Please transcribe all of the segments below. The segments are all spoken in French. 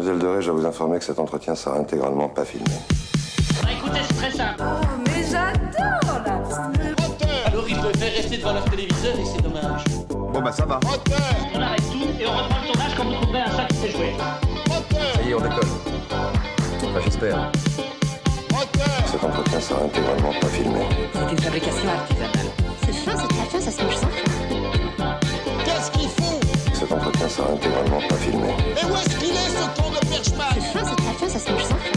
Mademoiselle Doré, je dois vous informer que cet entretien sera intégralement pas filmé. Bah écoutez, c'est très simple. Oh, mais j'adore là. Alors il préfère rester devant leur téléviseur et c'est dommage. Bon bah ça va. On arrête tout et on reprend le tournage quand vous trouverez un sac qui s'est joué. Ça y est, on décolle. Enfin, j'espère. Cet entretien sera intégralement pas filmé. C'est une fabrication artisanale. C'est fin, c'est très fin, ça se mange sans fin. Qu'est-ce qu'il fout? Cet entretien sera intégralement pas filmé. Et où est-ce qu'il est ce con de Perchman? C'est fin, c'est très fin, ça se mange sans fin.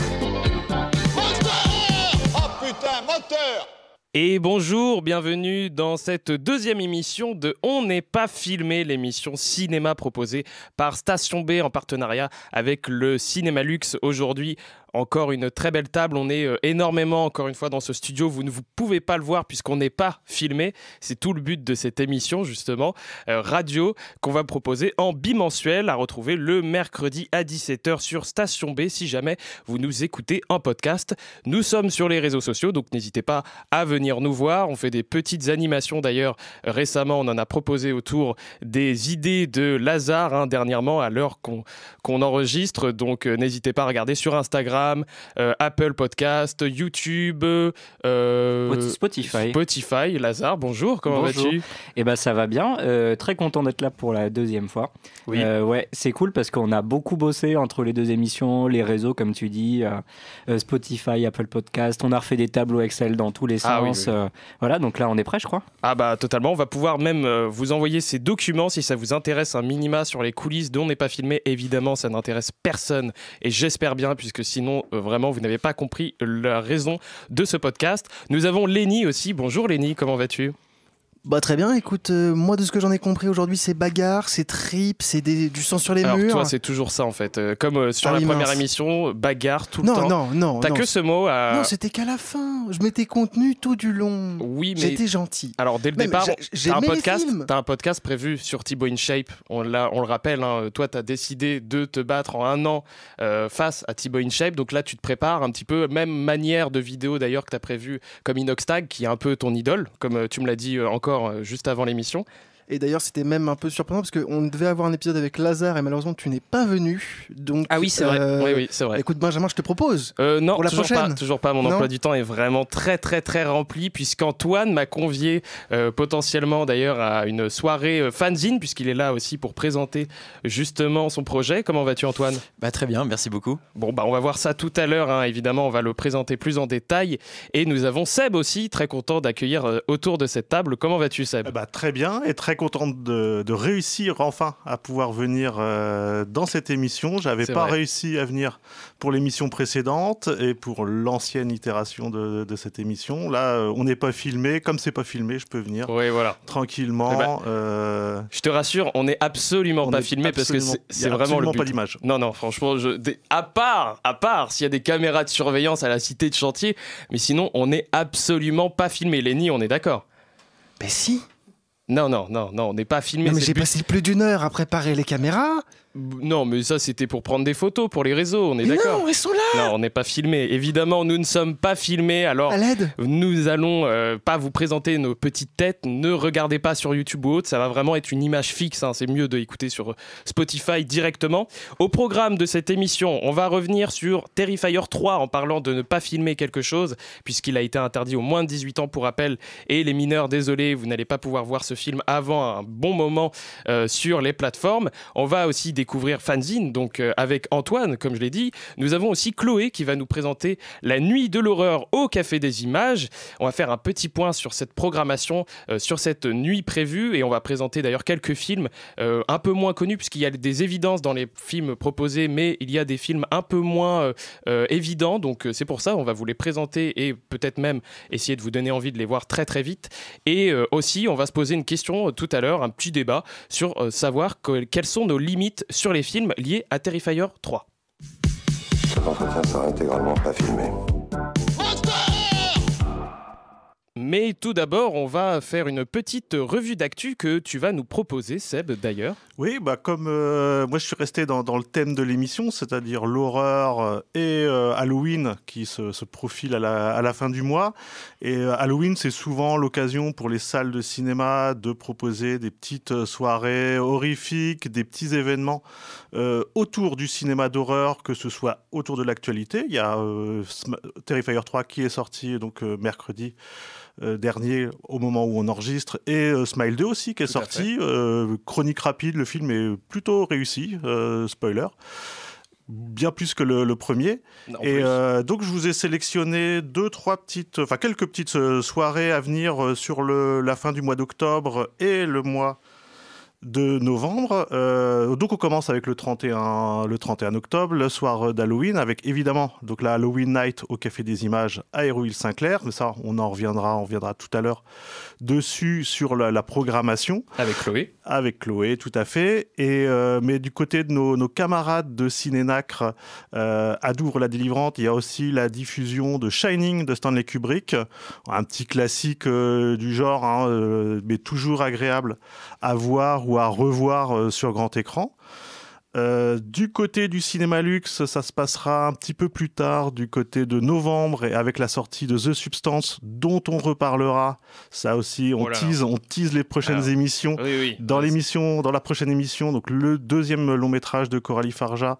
Moteur! Oh putain, moteur! Et bonjour, bienvenue dans cette deuxième émission de On n'est pas filmé, l'émission cinéma proposée par Station B en partenariat avec le Cinéma Luxe. Aujourd'hui, encore une très belle table, on est énormément encore une fois dans ce studio, vous ne pouvez pas le voir puisqu'on n'est pas filmé, c'est tout le but de cette émission justement, radio qu'on va proposer en bimensuel à retrouver le mercredi à 17h sur Station B si jamais vous nous écoutez en podcast. Nous sommes sur les réseaux sociaux donc n'hésitez pas à venir nous voir, on fait des petites animations d'ailleurs, récemment on en a proposé autour des idées de Lazare dernièrement à l'heure qu'on enregistre, donc n'hésitez pas à regarder sur Instagram, Apple Podcast, YouTube, Spotify. Lazare, bonjour, comment vas-tu ? Eh ben ça va bien, très content d'être là pour la deuxième fois. Oui. Ouais, c'est cool parce qu'on a beaucoup bossé entre les deux émissions, les réseaux comme tu dis, Spotify, Apple Podcast, on a refait des tableaux Excel dans tous les sens. Oui. Voilà, donc là on est prêt je crois. Ah bah totalement, on va pouvoir même vous envoyer ces documents si ça vous intéresse, un minima sur les coulisses dont on n'est pas filmé. Évidemment ça n'intéresse personne et j'espère bien puisque sinon vraiment vous n'avez pas compris la raison de ce podcast. Nous avons Lenny aussi, bonjour Lenny, comment vas-tu ? Bah très bien, écoute, moi de ce que j'en ai compris aujourd'hui c'est bagarre, c'est trip, c'est du sang sur les Alors, murs. toi c'est toujours ça en fait, comme sur la oui, première mince. émission, bagarre tout le temps. Non. T'as que ce mot à... Non, c'était qu'à la fin, je m'étais contenu tout du long. Oui, mais... J'étais gentil. Alors dès le Mais départ, j'aimais t'as un podcast prévu sur Thibaut InShape, on le rappelle, toi t'as décidé de te battre en un an face à Thibaut InShape, donc là tu te prépares un petit peu, même manière de vidéo d'ailleurs que t'as prévu comme Inoxtag, qui est un peu ton idole, comme tu me l'as dit encore juste avant l'émission. Et d'ailleurs c'était même un peu surprenant parce qu'on devait avoir un épisode avec Lazare et malheureusement tu n'es pas venu. Donc, ah oui c'est vrai, oui, c'est vrai. Écoute Benjamin, je te propose non, pour la prochaine. toujours pas, mon emploi du temps est vraiment très très très rempli puisqu'Antoine m'a convié potentiellement d'ailleurs à une soirée fanzine puisqu'il est là aussi pour présenter justement son projet. Comment vas-tu Antoine ? Bah très bien, merci beaucoup. Bon bah on va voir ça tout à l'heure, évidemment on va le présenter plus en détail et nous avons Seb aussi, très content d'accueillir autour de cette table. Comment vas-tu Seb ? Très bien et très content de réussir enfin à pouvoir venir dans cette émission. J'avais pas réussi à venir pour l'émission précédente et pour l'ancienne itération de cette émission. Là, on n'est pas filmé. Comme c'est pas filmé, je peux venir tranquillement. Je te rassure, on n'est absolument pas filmé parce que c'est vraiment le but. Pas d'image. Non, franchement, à part s'il y a des caméras de surveillance à la cité de chantier, mais sinon, on n'est absolument pas filmé. Lenny, on est d'accord ? Mais si. Non, on n'est pas filmé. Non, mais j'ai passé plus d'une heure à préparer les caméras. Non, mais ça, c'était pour prendre des photos pour les réseaux, on est d'accord. Non, elles sont là. Non, on n'est pas filmé. Évidemment, nous ne sommes pas filmés. Alors, à l'aide. Nous allons pas vous présenter nos petites têtes. Ne regardez pas sur YouTube ou autre. Ça va vraiment être une image fixe. C'est mieux d'écouter sur Spotify directement. Au programme de cette émission, on va revenir sur Terrifier 3 en parlant de ne pas filmer quelque chose, puisqu'il a été interdit aux moins de 18 ans pour rappel. Et les mineurs, désolé, vous n'allez pas pouvoir voir ce film avant un bon moment sur les plateformes. On va aussi découvrir Fanzine, donc avec Antoine, comme je l'ai dit. Nous avons aussi Chloé qui va nous présenter La Nuit de l'horreur au Café des Images. On va faire un petit point sur cette programmation, sur cette nuit prévue, et on va présenter d'ailleurs quelques films un peu moins connus, puisqu'il y a des évidences dans les films proposés, mais il y a des films un peu moins évidents, donc c'est pour ça on va vous les présenter et peut-être même essayer de vous donner envie de les voir très très vite. Et aussi on va se poser une question tout à l'heure, un petit débat sur savoir quelles sont nos limites sur les films liés à Terrifier 3. Cet entretien sera intégralement pas filmé. Mais tout d'abord, on va faire une petite revue d'actu que tu vas nous proposer, Seb, d'ailleurs. Oui, comme moi je suis resté dans le thème de l'émission, c'est-à-dire l'horreur et Halloween qui se profile à la fin du mois. Et Halloween, c'est souvent l'occasion pour les salles de cinéma de proposer des petites soirées horrifiques, des petits événements autour du cinéma d'horreur, que ce soit autour de l'actualité. Il y a Terrifier 3 qui est sorti donc mercredi dernier au moment où on enregistre, et Smile 2 aussi qui est sorti. Chronique rapide, le film est plutôt réussi, spoiler. Bien plus que le premier. Donc je vous ai sélectionné quelques petites soirées à venir sur la fin du mois d'octobre et le mois de novembre. Donc on commence avec le 31 octobre, le soir d'Halloween, avec évidemment donc la Halloween Night au Café des Images à Hérouville-Saint-Clair. Mais ça, on reviendra tout à l'heure dessus sur la programmation. Avec Chloé, tout à fait. Mais du côté de nos camarades de Cinénacre à Douvres-la-Délivrante, il y a aussi la diffusion de Shining de Stanley Kubrick, un petit classique du genre, mais toujours agréable à voir ou à revoir sur grand écran. Du côté du cinéma luxe, ça se passera un petit peu plus tard, du côté de novembre, et avec la sortie de The Substance, dont on reparlera. Ça aussi, on tease les prochaines émissions. Dans la prochaine émission, donc le deuxième long métrage de Coralie Farja,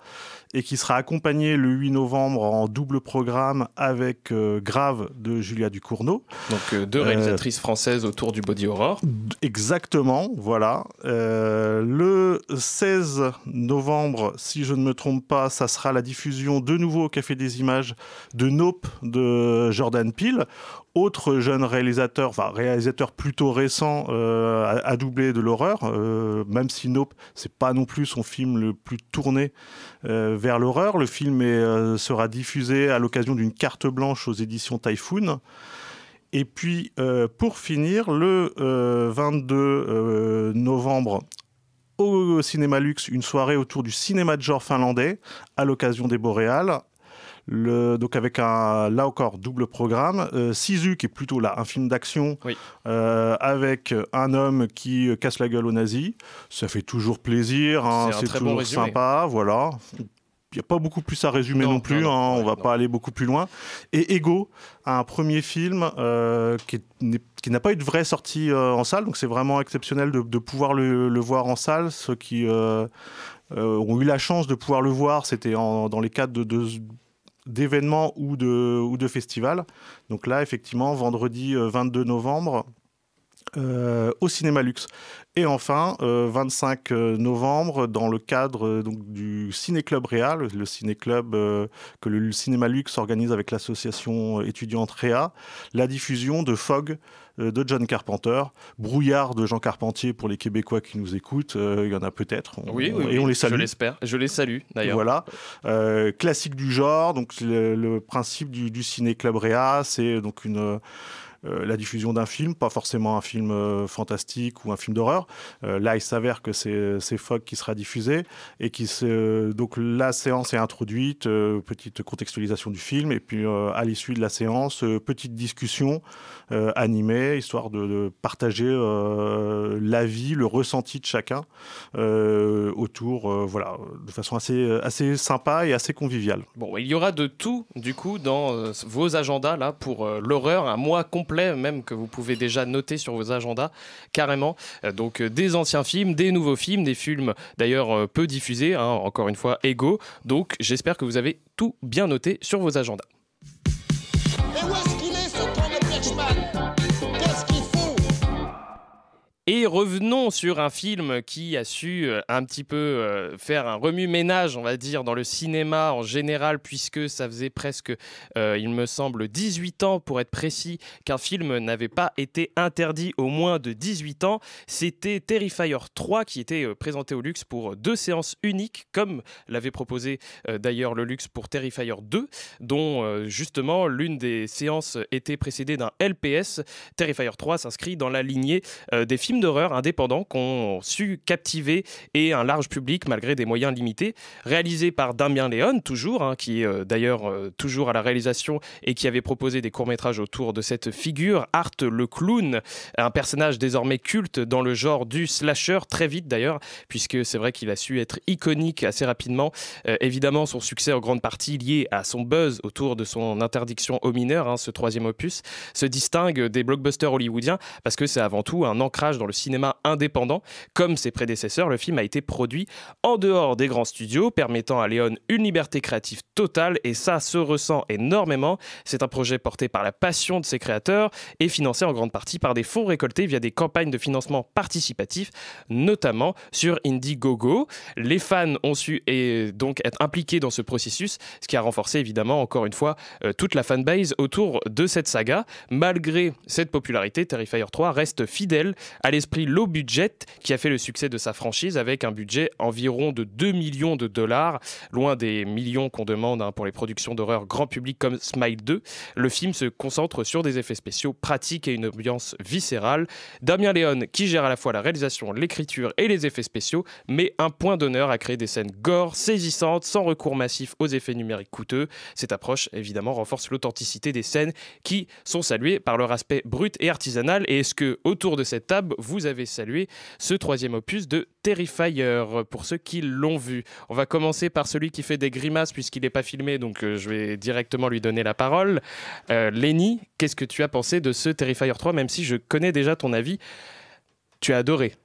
et qui sera accompagné le 8 novembre en double programme avec Grave de Julia Ducournau. Donc deux réalisatrices françaises autour du body horror. Exactement, voilà. Le 16 novembre, si je ne me trompe pas, ça sera la diffusion de nouveau au Café des Images de Nope de Jordan Peele. Autre jeune réalisateur plutôt récent à doubler de l'horreur, même si Nope, c'est pas non plus son film le plus tourné vers l'horreur. Le film sera diffusé à l'occasion d'une carte blanche aux éditions Typhoon. Et puis, pour finir, le 22 novembre, au Cinéma Luxe, une soirée autour du cinéma de genre finlandais à l'occasion des Boréales. Donc avec là encore double programme. Sisu, qui est plutôt là un film d'action, avec un homme qui casse la gueule aux nazis. Ça fait toujours plaisir, c'est toujours sympa, voilà. Il n'y a pas beaucoup plus à résumer non plus, on va pas aller beaucoup plus loin. Et Ego, un premier film qui n'a pas eu de vraie sortie en salle, donc c'est vraiment exceptionnel de pouvoir le voir en salle. Ceux qui ont eu la chance de pouvoir le voir, c'était dans les cadres d'événements ou de festivals. Donc là, effectivement, vendredi 22 novembre, au Cinéma Luxe. Et enfin, 25 novembre, dans le cadre du Ciné-Club Réal, le ciné-club que le Cinéma Luxe organise avec l'association étudiante Réa, la diffusion de Fog de John Carpenter, Brouillard de Jean Carpentier pour les Québécois qui nous écoutent, il y en a peut-être. Et on les salue. Je l'espère. Je les salue d'ailleurs. Voilà. Classique du genre, donc le principe du Ciné-Club Réa, c'est donc la diffusion d'un film, pas forcément un film fantastique ou un film d'horreur. Là, il s'avère que c'est Fog qui sera diffusé et donc la séance est introduite, petite contextualisation du film, et puis à l'issue de la séance, petite discussion animée, histoire de partager l'avis, le ressenti de chacun autour, de façon assez sympa et assez conviviale. Bon, il y aura de tout, du coup, dans vos agendas là pour l'horreur, un mois complet même que vous pouvez déjà noter sur vos agendas carrément. Donc des anciens films, des nouveaux films, des films d'ailleurs peu diffusés, encore une fois Ego. Donc j'espère que vous avez tout bien noté sur vos agendas. Et où est-ce qu'il est ce con de Perchman? Qu'est-ce qu'il fout? Et revenons sur un film qui a su un petit peu faire un remue-ménage, on va dire, dans le cinéma en général, puisque ça faisait presque, il me semble, 18 ans, pour être précis, qu'un film n'avait pas été interdit au moins de 18 ans. C'était Terrifier 3 qui était présenté au Luxe pour 2 séances uniques, comme l'avait proposé d'ailleurs le Luxe pour Terrifier 2, dont justement l'une des séances était précédée d'un LPS. Terrifier 3 s'inscrit dans la lignée des films films d'horreur indépendants qui ont su captiver et un large public malgré des moyens limités. Réalisé par Damien Léon, toujours, qui est d'ailleurs toujours à la réalisation et qui avait proposé des courts-métrages autour de cette figure, Art le clown, un personnage désormais culte dans le genre du slasher, très vite d'ailleurs, puisque c'est vrai qu'il a su être iconique assez rapidement. Évidemment, son succès en grande partie lié à son buzz autour de son interdiction aux mineurs, ce troisième opus, se distingue des blockbusters hollywoodiens parce que c'est avant tout un ancrage dans le cinéma indépendant. Comme ses prédécesseurs, le film a été produit en dehors des grands studios, permettant à Léon une liberté créative totale, et ça se ressent énormément. C'est un projet porté par la passion de ses créateurs et financé en grande partie par des fonds récoltés via des campagnes de financement participatif, notamment sur Indiegogo. Les fans ont su donc être impliqués dans ce processus, ce qui a renforcé évidemment encore une fois toute la fanbase autour de cette saga. Malgré cette popularité, Terrifier 3 reste fidèle à l'esprit low budget qui a fait le succès de sa franchise, avec un budget environ de 2 millions de dollars, loin des millions qu'on demande pour les productions d'horreur grand public comme Smile 2. Le film se concentre sur des effets spéciaux pratiques et une ambiance viscérale. Damien Léon, qui gère à la fois la réalisation, l'écriture et les effets spéciaux, met un point d'honneur à créer des scènes gore saisissantes sans recours massif aux effets numériques coûteux. Cette approche évidemment renforce l'authenticité des scènes qui sont saluées par leur aspect brut et artisanal. Et est-ce que autour de cette table vous avez salué ce troisième opus de Terrifier pour ceux qui l'ont vu? On va commencer par celui qui fait des grimaces puisqu'il n'est pas filmé, donc je vais directement lui donner la parole. Lenny, qu'est-ce que tu as pensé de ce Terrifier 3, même si je connais déjà ton avis? Tu as adoré.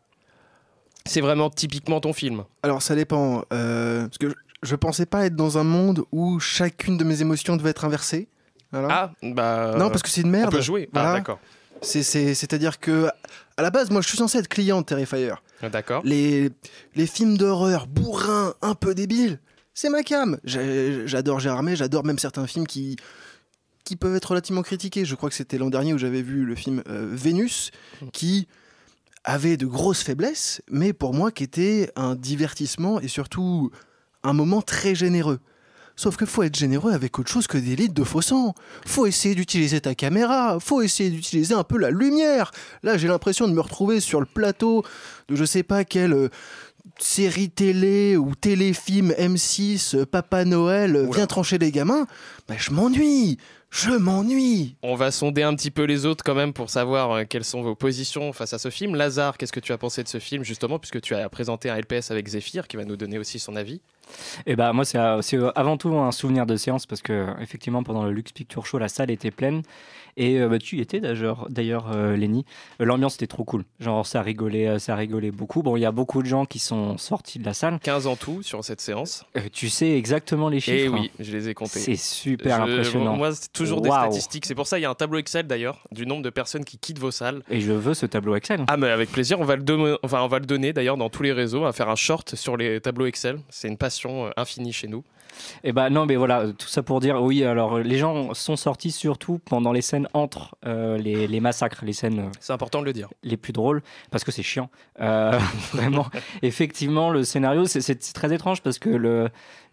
C'est vraiment typiquement ton film. Alors ça dépend, parce que je pensais pas être dans un monde où chacune de mes émotions devait être inversée. Voilà. Non, parce que c'est une merde. On peut jouer. Voilà. D'accord. C'est-à-dire que à la base, moi, je suis censé être client de Terrifier. D'accord. Les films d'horreur bourrins, un peu débiles, c'est ma cam. J'adore Gérard May, j'adore même certains films qui peuvent être relativement critiqués. Je crois que c'était l'an dernier où j'avais vu le film Vénus, qui avait de grosses faiblesses, mais pour moi qui était un divertissement et surtout un moment très généreux. Sauf qu'il faut être généreux avec autre chose que des litres de faux sang. Faut essayer d'utiliser ta caméra, faut essayer d'utiliser un peu la lumière. Là, j'ai l'impression de me retrouver sur le plateau de je sais pas quelle série télé ou téléfilm M6, Papa Noël, vient trancher les gamins. Je m'ennuie. On va sonder un petit peu les autres quand même pour savoir quelles sont vos positions face à ce film. Lazare, qu'est-ce que tu as pensé de ce film justement, puisque tu as présenté un LPS avec Zéphyr qui va nous donner aussi son avis? Moi c'est avant tout un souvenir de séance parce que effectivement pendant le Lux Picture Show la salle était pleine et tu y étais d'ailleurs Lenny. L'ambiance était trop cool, genre ça rigolait beaucoup. Bon, il y a beaucoup de gens qui sont sortis de la salle. 15 en tout sur cette séance. Tu sais exactement les chiffres. Et oui, je les ai comptés. C'est super impressionnant. Moi c'est toujours des statistiques, c'est pour ça il y a un tableau Excel d'ailleurs du nombre de personnes qui quittent vos salles. Et je veux ce tableau Excel. Ah mais avec plaisir, on va le donner d'ailleurs dans tous les réseaux, on va faire un short sur les tableaux Excel, c'est une passion infinie chez nous. Non mais voilà, tout ça pour dire, oui, alors les gens sont sortis surtout pendant les scènes entre les massacres, les scènes... c'est important de le dire. Les plus drôles, parce que c'est chiant. Vraiment, effectivement, le scénario, c'est très étrange parce que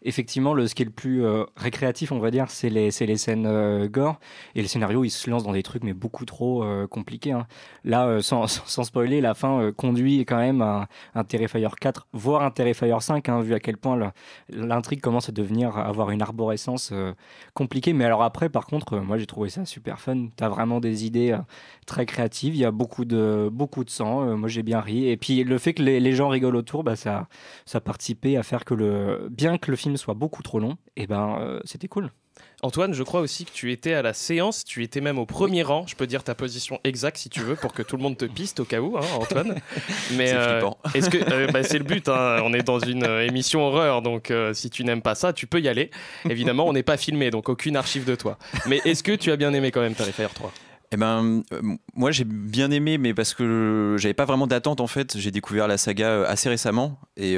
effectivement, ce qui est le plus récréatif, on va dire, c'est les scènes gore. Et le scénario, il se lance dans des trucs, mais beaucoup trop compliqués. Hein. Là, sans spoiler, la fin conduit quand même à un Terrifier 4, voire un Terrifier 5, vu à quel point l'intrigue commence à avoir une arborescence compliquée. Mais alors après, par contre, moi, j'ai trouvé ça super fun. T'as vraiment des idées très créatives. Il y a beaucoup de sang. Moi, j'ai bien ri. Et puis, le fait que les gens rigolent autour, ça participait à faire que bien que le film soit beaucoup trop long, c'était cool. Antoine, je crois aussi que tu étais à la séance, tu étais même au premier rang. Je peux dire ta position exacte si tu veux pour que tout le monde te piste au cas où, Antoine. Mais c'est flippant. Est-ce que c'est le but, on est dans une émission horreur, donc si tu n'aimes pas ça, tu peux y aller. Évidemment, on n'est pas filmé, donc aucune archive de toi. Mais est-ce que tu as bien aimé quand même Terrifier 3 ? Moi j'ai bien aimé, mais parce que j'avais pas vraiment d'attente en fait. J'ai découvert la saga assez récemment et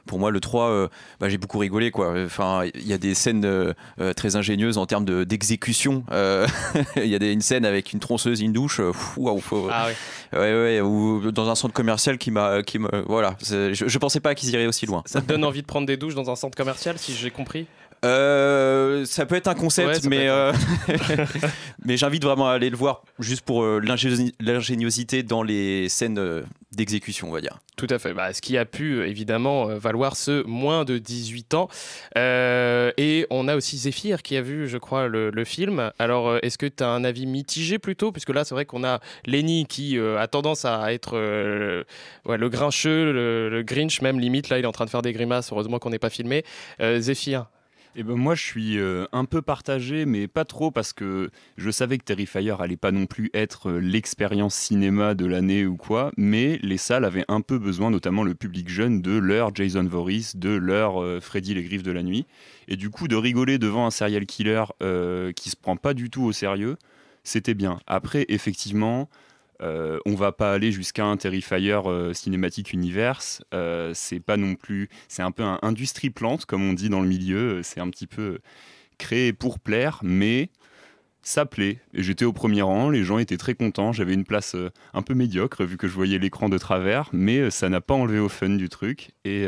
pour moi le 3 j'ai beaucoup rigolé quoi. Enfin, il y a des scènes très ingénieuses en termes d'exécution. Il y a une scène avec une tronçeuse, une douche. Ou dans un centre commercial qui m'a voilà. Je pensais pas qu'ils iraient aussi loin. Ça te donne envie de prendre des douches dans un centre commercial, si j'ai compris? Ça peut être un concept, mais j'invite vraiment à aller le voir juste pour l'ingéniosité dans les scènes d'exécution, on va dire. Tout à fait. Ce qui a pu évidemment valoir ce moins de 18 ans. Et on a aussi Zéphyr qui a vu, je crois, le film. Alors, est-ce que tu as un avis mitigé plutôt? Puisque là, c'est vrai qu'on a Lenny qui a tendance à être le grincheux, le Grinch même, limite. Là, il est en train de faire des grimaces. Heureusement qu'on n'est pas filmé. Zéphyr? Eh ben moi, je suis un peu partagé, mais pas trop, parce que je savais que Terrifier allait pas non plus être l'expérience cinéma de l'année ou quoi, mais les salles avaient un peu besoin, notamment le public jeune, de leur Jason Voorhees, de leur Freddy les Griffes de la Nuit. Et du coup, de rigoler devant un serial killer qui se prend pas du tout au sérieux, c'était bien. Après, effectivement... on va pas aller jusqu'à un Terrifier Cinematic Universe, c'est pas non plus, c'est un peu un industrie plante comme on dit dans le milieu, c'est un petit peu créé pour plaire, mais ça plaît. Et j'étais au premier rang, les gens étaient très contents, j'avais une place un peu médiocre vu que je voyais l'écran de travers, mais ça n'a pas enlevé au fun du truc. Et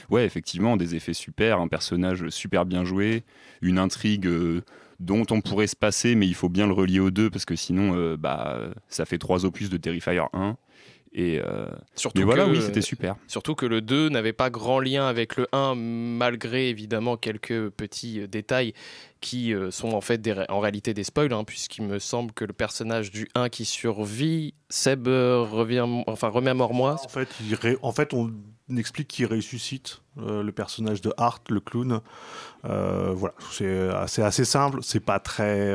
ouais, effectivement, des effets super, un personnage super bien joué, une intrigue dont on pourrait se passer, mais il faut bien le relier aux deux, parce que sinon, ça fait 3 opus de Terrifier 1. Et surtout mais voilà, que, oui, c'était super. Surtout que le 2 n'avait pas grand lien avec le 1, malgré évidemment quelques petits détails qui sont en fait en réalité des spoils, puisqu'il me semble que le personnage du 1 qui survit, Seb remémore-moi. En fait, on explique qu'il ressuscite le personnage de Art, le clown. Voilà, c'est assez simple, c'est pas très,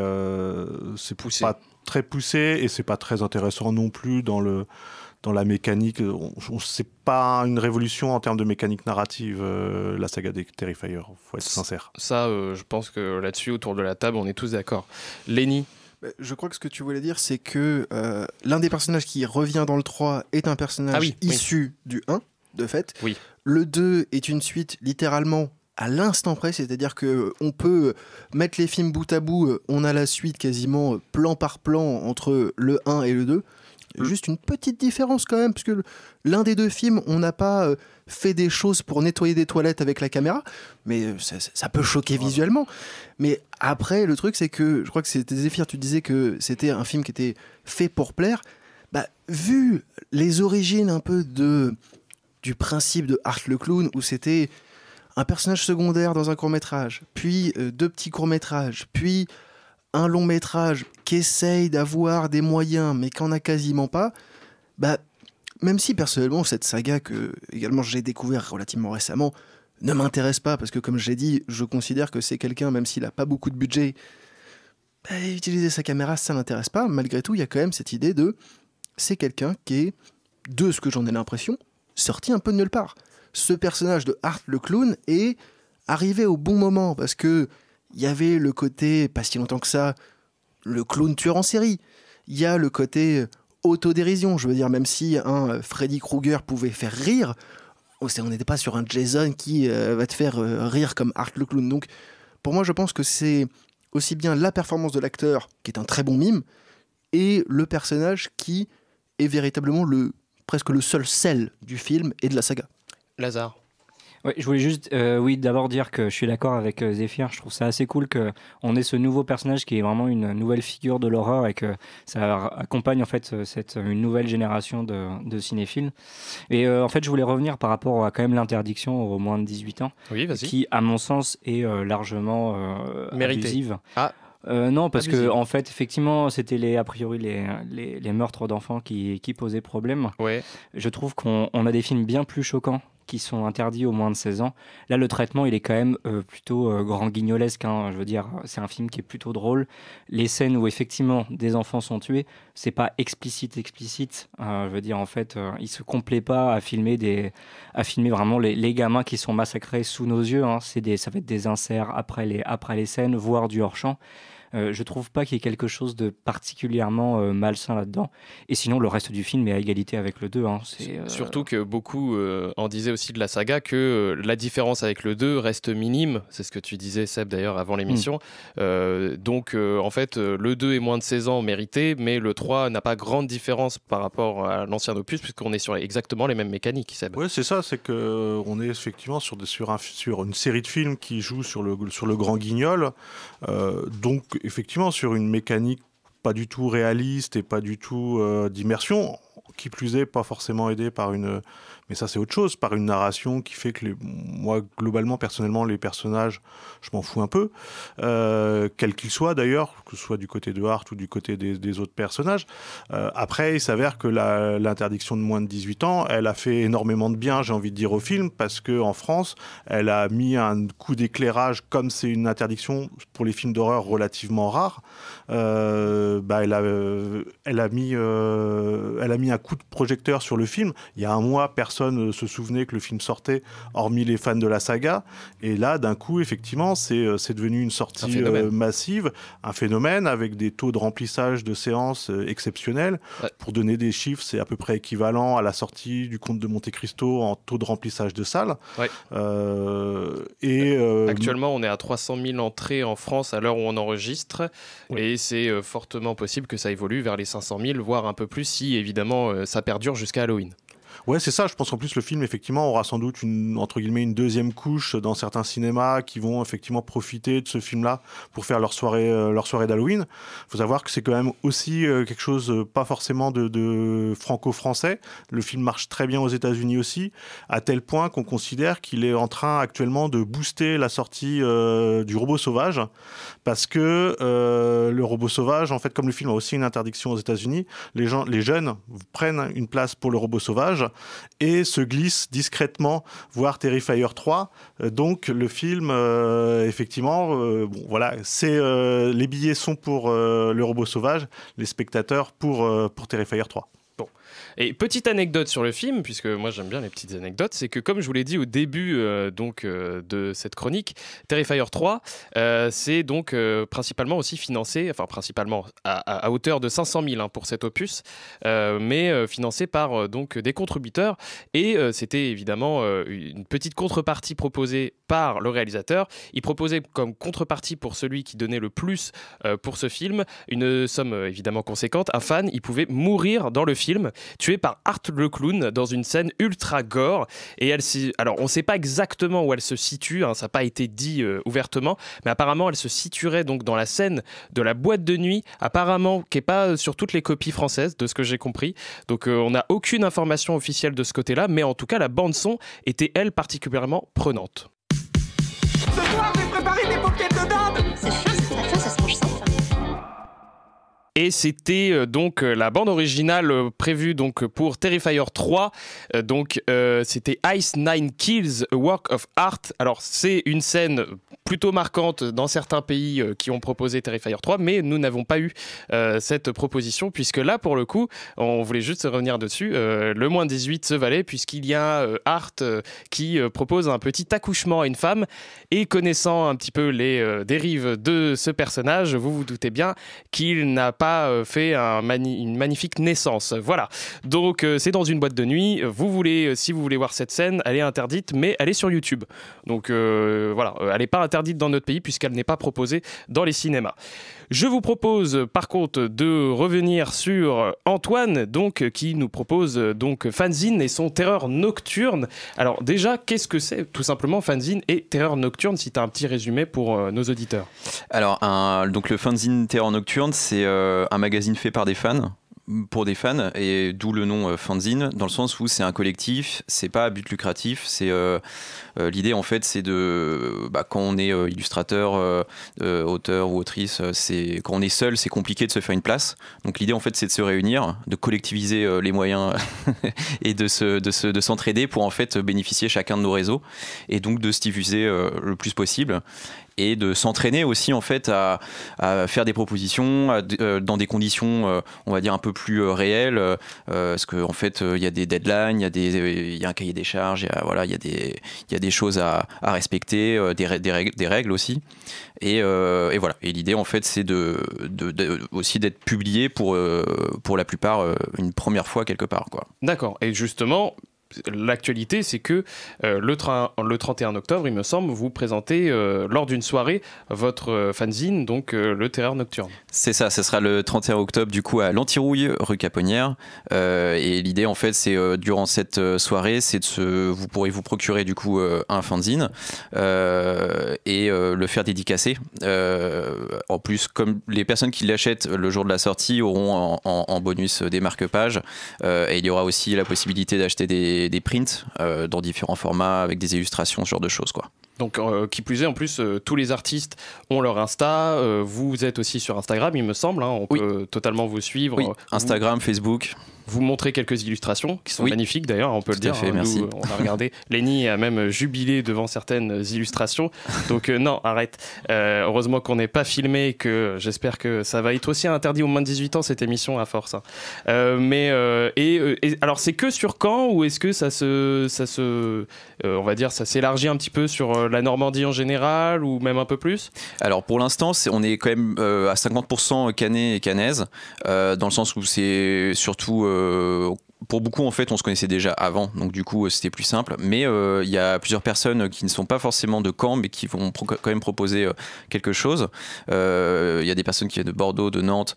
poussé. Pas très poussé et c'est pas très intéressant non plus dans la mécanique. C'est pas une révolution en termes de mécanique narrative, la saga des Terrifier, faut être sincère. Ça, je pense que là-dessus, autour de la table, on est tous d'accord. Lenny? Je crois que ce que tu voulais dire, c'est que l'un des personnages qui revient dans le 3 est un personnage issu du 1, de fait. Oui. Le 2 est une suite littéralement à l'instant près, c'est-à-dire qu'on peut mettre les films bout à bout, on a la suite quasiment plan par plan entre le 1 et le 2. Juste une petite différence quand même, parce que l'un des deux films, on n'a pas fait des choses pour nettoyer des toilettes avec la caméra, mais ça peut choquer visuellement. Mais après, le truc, c'est que, je crois que c'était Zéphyr, tu disais que c'était un film qui était fait pour plaire. Vu les origines un peu du principe de Art le Clown, où c'était un personnage secondaire dans un court-métrage, puis 2 petits courts-métrages, puis un long-métrage qui essaye d'avoir des moyens, mais qui n'en a quasiment pas, même si personnellement, cette saga que également j'ai découvert relativement récemment, ne m'intéresse pas, parce que comme j'ai dit, je considère que c'est quelqu'un, même s'il n'a pas beaucoup de budget, utiliser sa caméra, ça n'intéresse pas. Malgré tout, il y a quand même cette idée c'est quelqu'un qui est, de ce que j'en ai l'impression, sorti un peu de nulle part. Ce personnage de Art le Clown est arrivé au bon moment, parce que il y avait le côté, pas si longtemps que ça, le clown tueur en série. Il y a le côté autodérision, je veux dire, même si un Freddy Krueger pouvait faire rire, on n'était pas sur un Jason qui va te faire rire comme Art le Clown. Donc, pour moi, je pense que c'est aussi bien la performance de l'acteur, qui est un très bon mime, et le personnage qui est véritablement presque le seul sel du film et de la saga. Lazare? Oui, je voulais juste d'abord dire que je suis d'accord avec Zéphyr. Je trouve ça assez cool qu'on ait ce nouveau personnage qui est vraiment une nouvelle figure de l'horreur et que ça accompagne en fait une nouvelle génération de cinéphiles. Et en fait, je voulais revenir par rapport à quand même l'interdiction aux moins de 18 ans, qui, à mon sens, est largement abusive. Non, parce que en fait, effectivement, c'était a priori les meurtres d'enfants qui posaient problème. Ouais. Je trouve qu'on a des films bien plus choquants qui sont interdits aux moins de 16 ans. Là, le traitement, il est quand même plutôt grand guignolesque. Je veux dire, c'est un film qui est plutôt drôle. Les scènes où, effectivement, des enfants sont tués, c'est pas explicite. Je veux dire, en fait, il se complaît pas à filmer vraiment les gamins qui sont massacrés sous nos yeux. Ça va être des inserts après les scènes, voire du hors-champ. Je trouve pas qu'il y ait quelque chose de particulièrement malsain là-dedans. Et sinon, le reste du film est à égalité avec le 2. Surtout que beaucoup en disaient aussi de la saga que la différence avec le 2 reste minime. C'est ce que tu disais, Seb, d'ailleurs, avant l'émission. Donc, en fait, le 2 est moins de 16 ans mérité, mais le 3 n'a pas grande différence par rapport à l'ancien opus, puisqu'on est sur exactement les mêmes mécaniques, Seb. Oui, c'est ça. C'est qu'on est effectivement sur une série de films qui jouent sur le grand guignol. Donc, effectivement, sur une mécanique pas du tout réaliste et pas du tout d'immersion. Qui plus est, pas forcément aidé par une... Mais ça, c'est autre chose, par une narration qui fait que moi, globalement, personnellement, les personnages, je m'en fous un peu. Quels qu'ils soient, d'ailleurs, que ce soit du côté de Hart ou du côté des autres personnages. Après, il s'avère que l'interdiction de moins de 18 ans, elle a fait énormément de bien, j'ai envie de dire, au film, parce qu'en France, elle a mis un coup d'éclairage, comme c'est une interdiction pour les films d'horreur relativement rare, elle a mis un coup de projecteur sur le film. Il y a un mois, personne ne se souvenait que le film sortait, hormis les fans de la saga. Et là, d'un coup, effectivement, c'est devenu une sortie massive, un phénomène avec des taux de remplissage de séances exceptionnels. Ouais. Pour donner des chiffres, c'est à peu près équivalent à la sortie du Comte de Monte Cristo en taux de remplissage de salles. Ouais. Actuellement, on est à 300 000 entrées en France à l'heure où on enregistre. Oui. Et c'est fortement possible que ça évolue vers les 500 000, voire un peu plus, si évidemment ça perdure jusqu'à Halloween. Ouais, c'est ça. Je pense qu'en plus, le film, effectivement, aura sans doute entre guillemets, une deuxième couche dans certains cinémas qui vont effectivement profiter de ce film-là pour faire leur soirée d'Halloween. Il faut savoir que c'est quand même aussi quelque chose, pas forcément de franco-français. Le film marche très bien aux États-Unis aussi, à tel point qu'on considère qu'il est en train actuellement de booster la sortie du Robot Sauvage, parce que le Robot Sauvage, en fait, comme le film a aussi une interdiction aux États-Unis, les jeunes prennent une place pour le Robot Sauvage et se glisse discrètement voir Terrifier 3. Donc le film, effectivement, les billets sont pour le Robot Sauvage, les spectateurs pour Terrifier 3. Bon. Et petite anecdote sur le film, puisque moi j'aime bien les petites anecdotes, c'est que comme je vous l'ai dit au début de cette chronique, Terrifier 3, c'est donc principalement aussi financé, enfin principalement à hauteur de 500 000 pour cet opus, mais financé par donc des contributeurs. Et c'était évidemment une petite contrepartie proposée par le réalisateur. Il proposait comme contrepartie pour celui qui donnait le plus pour ce film une somme évidemment conséquente. Un fan, il pouvait mourir dans le film, tué par Art le clown dans une scène ultra gore. Et alors on ne sait pas exactement où elle se situe, ça n'a pas été dit ouvertement, mais apparemment elle se situerait donc dans la scène de la boîte de nuit, apparemment qui n'est pas sur toutes les copies françaises de ce que j'ai compris. Donc on n'a aucune information officielle de ce côté-là, mais en tout cas la bande son était elle particulièrement prenante. Ce soir j'ai préparé des paupiètes de dinde. C'est fin, ça se mange sans fin. Et c'était donc la bande originale prévue donc pour Terrifier 3. C'était Ice Nine Kills, A Work of Art. Alors c'est une scène plutôt marquante dans certains pays qui ont proposé Terrifier 3, mais nous n'avons pas eu cette proposition, puisque là pour le coup, on voulait juste revenir dessus, le moins 18 se valait, puisqu'il y a Art qui propose un petit accouchement à une femme, et connaissant un petit peu les dérives de ce personnage, vous vous doutez bien qu'il n'a pas fait une magnifique naissance. Voilà. Donc c'est dans une boîte de nuit. Si vous voulez voir cette scène, elle est interdite, mais elle est sur YouTube. Donc voilà, elle n'est pas interdite dans notre pays puisqu'elle n'est pas proposée dans les cinémas. Je vous propose par contre de revenir sur Antoine, donc qui nous propose donc Fanzine et son Terreur Nocturne. Alors déjà, qu'est-ce que c'est tout simplement Fanzine et Terreur Nocturne, si tu as un petit résumé pour nos auditeurs? Alors donc le Fanzine Terreur Nocturne, c'est un magazine fait par des fans, pour des fans, et d'où le nom fanzine, dans le sens où c'est un collectif, c'est pas à but lucratif, c'est l'idée en fait c'est de quand on est illustrateur, auteur ou autrice, quand on est seul c'est compliqué de se faire une place, donc l'idée en fait c'est de se réunir, de collectiviser les moyens et de s'entraider pour en fait bénéficier chacun de nos réseaux, et donc de se diffuser le plus possible, et de s'entraîner aussi en fait à faire des propositions dans des conditions on va dire un peu plus réelles, parce qu'en fait il y a des deadlines, il y a un cahier des charges, il y a des choses à respecter, des règles aussi, et voilà, et l'idée en fait c'est aussi d'être publié pour la plupart une première fois quelque part, quoi. D'accord. Et justement, l'actualité, c'est que le 31 octobre, il me semble, vous présentez lors d'une soirée votre fanzine, donc le Terreur Nocturne. C'est ça, ce sera le 31 octobre du coup à l'Antirouille, rue Caponnière. Et l'idée en fait, c'est durant cette soirée, vous pourrez vous procurer du coup un fanzine et le faire dédicacer. En plus, comme les personnes qui l'achètent le jour de la sortie auront en bonus des marque-pages, et il y aura aussi la possibilité d'acheter des prints dans différents formats avec des illustrations, ce genre de choses quoi. Donc, qui plus est, en plus, tous les artistes ont leur Insta. Vous êtes aussi sur Instagram, il me semble. On peut totalement vous suivre. Oui, Instagram, Facebook. Vous montrez quelques illustrations qui sont magnifiques d'ailleurs, on peut le dire. Tout à fait, merci. Nous, on a regardé. Lenny a même jubilé devant certaines illustrations. Donc non, arrête. Heureusement qu'on n'est pas filmé et que j'espère que ça va être aussi interdit aux moins de 18 ans cette émission à force. Alors c'est que sur Caen ou est-ce que ça on va dire, ça s'élargit un petit peu sur la Normandie en général ou même un peu plus? Alors pour l'instant, on est quand même à 50% Canet et Canaise, dans le sens où c'est surtout pour beaucoup en fait on se connaissait déjà avant, donc du coup c'était plus simple, mais il y a plusieurs personnes qui ne sont pas forcément de Caen mais qui vont quand même proposer quelque chose. Il y a des personnes qui viennent de Bordeaux, de Nantes,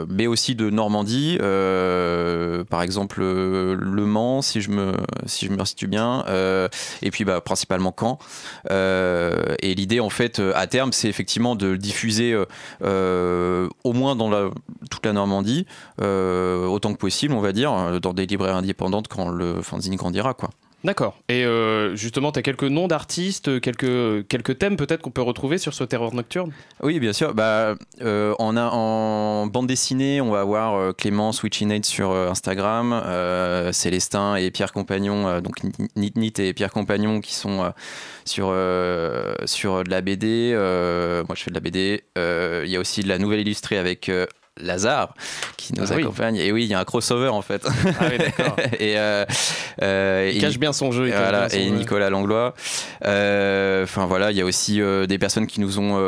mais aussi de Normandie, par exemple Le Mans si je me situe bien, et puis principalement Caen, et l'idée en fait à terme c'est effectivement de le diffuser au moins dans toute la Normandie, autant que possible on va dire, dans des librairies indépendantes quand le fanzine grandira quoi. D'accord. Et justement, tu as quelques noms d'artistes, quelques thèmes peut-être qu'on peut retrouver sur ce Terreur Nocturne? Oui, bien sûr. En bande dessinée, on va avoir Clémence Witchinate sur Instagram, Célestin et Pierre Compagnon, donc Nit et Pierre Compagnon qui sont sur de la BD. Moi, je fais de la BD. Il y a aussi de la nouvelle illustrée avec Lazare qui nous accompagne. Et oui, il y a un crossover en fait. Ah oui, d'accord. Il cache bien son jeu. Et Nicolas Langlois. Enfin voilà, il y a aussi des personnes qui nous ont.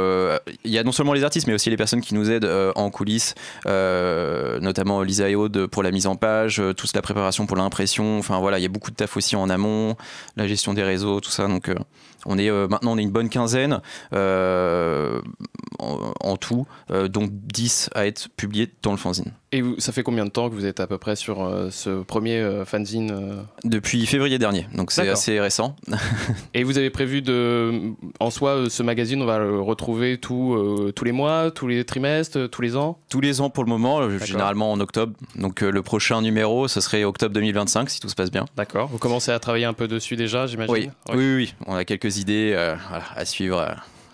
Il y a non seulement les artistes, mais aussi les personnes qui nous aident en coulisses, notamment Lisa et Aude pour la mise en page, toute la préparation pour l'impression. Enfin voilà, il y a beaucoup de taf aussi en amont, la gestion des réseaux, tout ça. Donc maintenant on est une bonne quinzaine en tout, donc 10 à être publiés dans le fanzine. Et ça fait combien de temps que vous êtes à peu près sur ce premier fanzine? Depuis février dernier, donc c'est assez récent. Et vous avez prévu en soi, ce magazine, on va le retrouver tous les mois, tous les trimestres, tous les ans? Tous les ans pour le moment, généralement en octobre. Donc le prochain numéro, ce serait octobre 2025 si tout se passe bien. D'accord. Vous commencez à travailler un peu dessus déjà, j'imagine? Oui. On a quelques idées à suivre.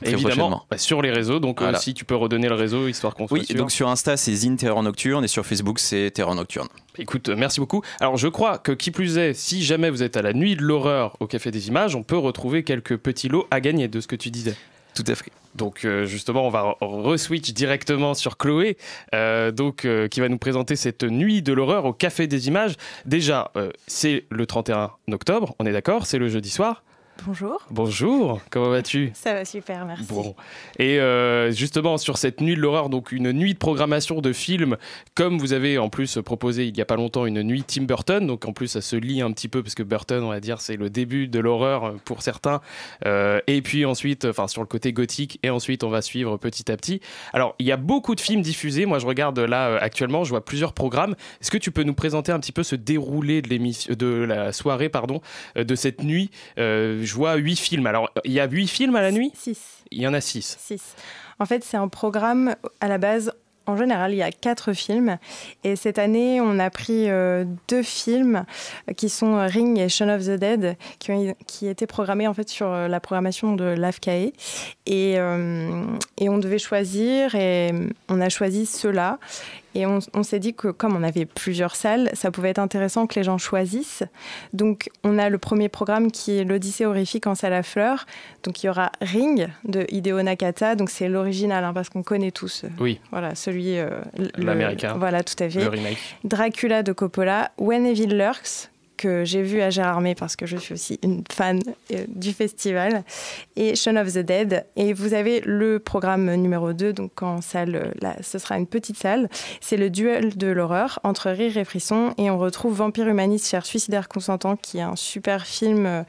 Évidemment, sur les réseaux, donc si tu peux redonner le réseau histoire qu'on soit sûr. Oui, donc sur Insta c'est Zine Terreur Nocturne et sur Facebook c'est Terreur Nocturne. Écoute, merci beaucoup. Alors je crois que qui plus est, si jamais vous êtes à la Nuit de l'Horreur au Café des Images, on peut retrouver quelques petits lots à gagner de ce que tu disais. Tout à fait. Donc justement, on va re-switch directement sur Chloé, qui va nous présenter cette Nuit de l'Horreur au Café des Images. Déjà, c'est le 31 octobre, on est d'accord, c'est le jeudi soir. Bonjour. Bonjour, comment vas-tu? Ça va super, merci. Bon. Et justement, sur cette Nuit de l'Horreur, donc une nuit de programmation de films, comme vous avez en plus proposé il n'y a pas longtemps une nuit Tim Burton, donc en plus ça se lie un petit peu, parce que Burton, on va dire, c'est le début de l'horreur pour certains, et puis ensuite, sur le côté gothique, et ensuite on va suivre petit à petit. Alors, il y a beaucoup de films diffusés, moi je regarde là actuellement, je vois plusieurs programmes. Est-ce que tu peux nous présenter un petit peu ce déroulé de la soirée, de cette nuit? Je vois 8 films. Alors, il y a 8 films à la nuit? 6. Il y en a 6. 6. En fait, c'est un programme, à la base, en général, il y a 4 films. Et cette année, on a pris 2 films qui sont Ring et Shaun of the Dead, qui étaient programmés en fait sur la programmation de l'AFCAE. Et on devait choisir, et on a choisi ceux-là. Et on s'est dit que comme on avait plusieurs salles, ça pouvait être intéressant que les gens choisissent. Donc on a le premier programme qui est l'Odyssée horrifique en salle à fleurs. Donc il y aura Ring de Hideo Nakata, donc c'est l'original parce qu'on connaît tous. Oui. Voilà, celui l'américain. Voilà, tout à fait. Le remake. Dracula de Coppola, When Evil Lurks que j'ai vu à Gérardmer parce que je suis aussi une fan du festival, et Shaun of the Dead. Et vous avez le programme numéro 2, donc en salle, là, ce sera une petite salle. C'est le duel de l'horreur entre rire et frisson, et on retrouve Vampire Humaniste, Cher Suicidaire Consentant, qui est un super film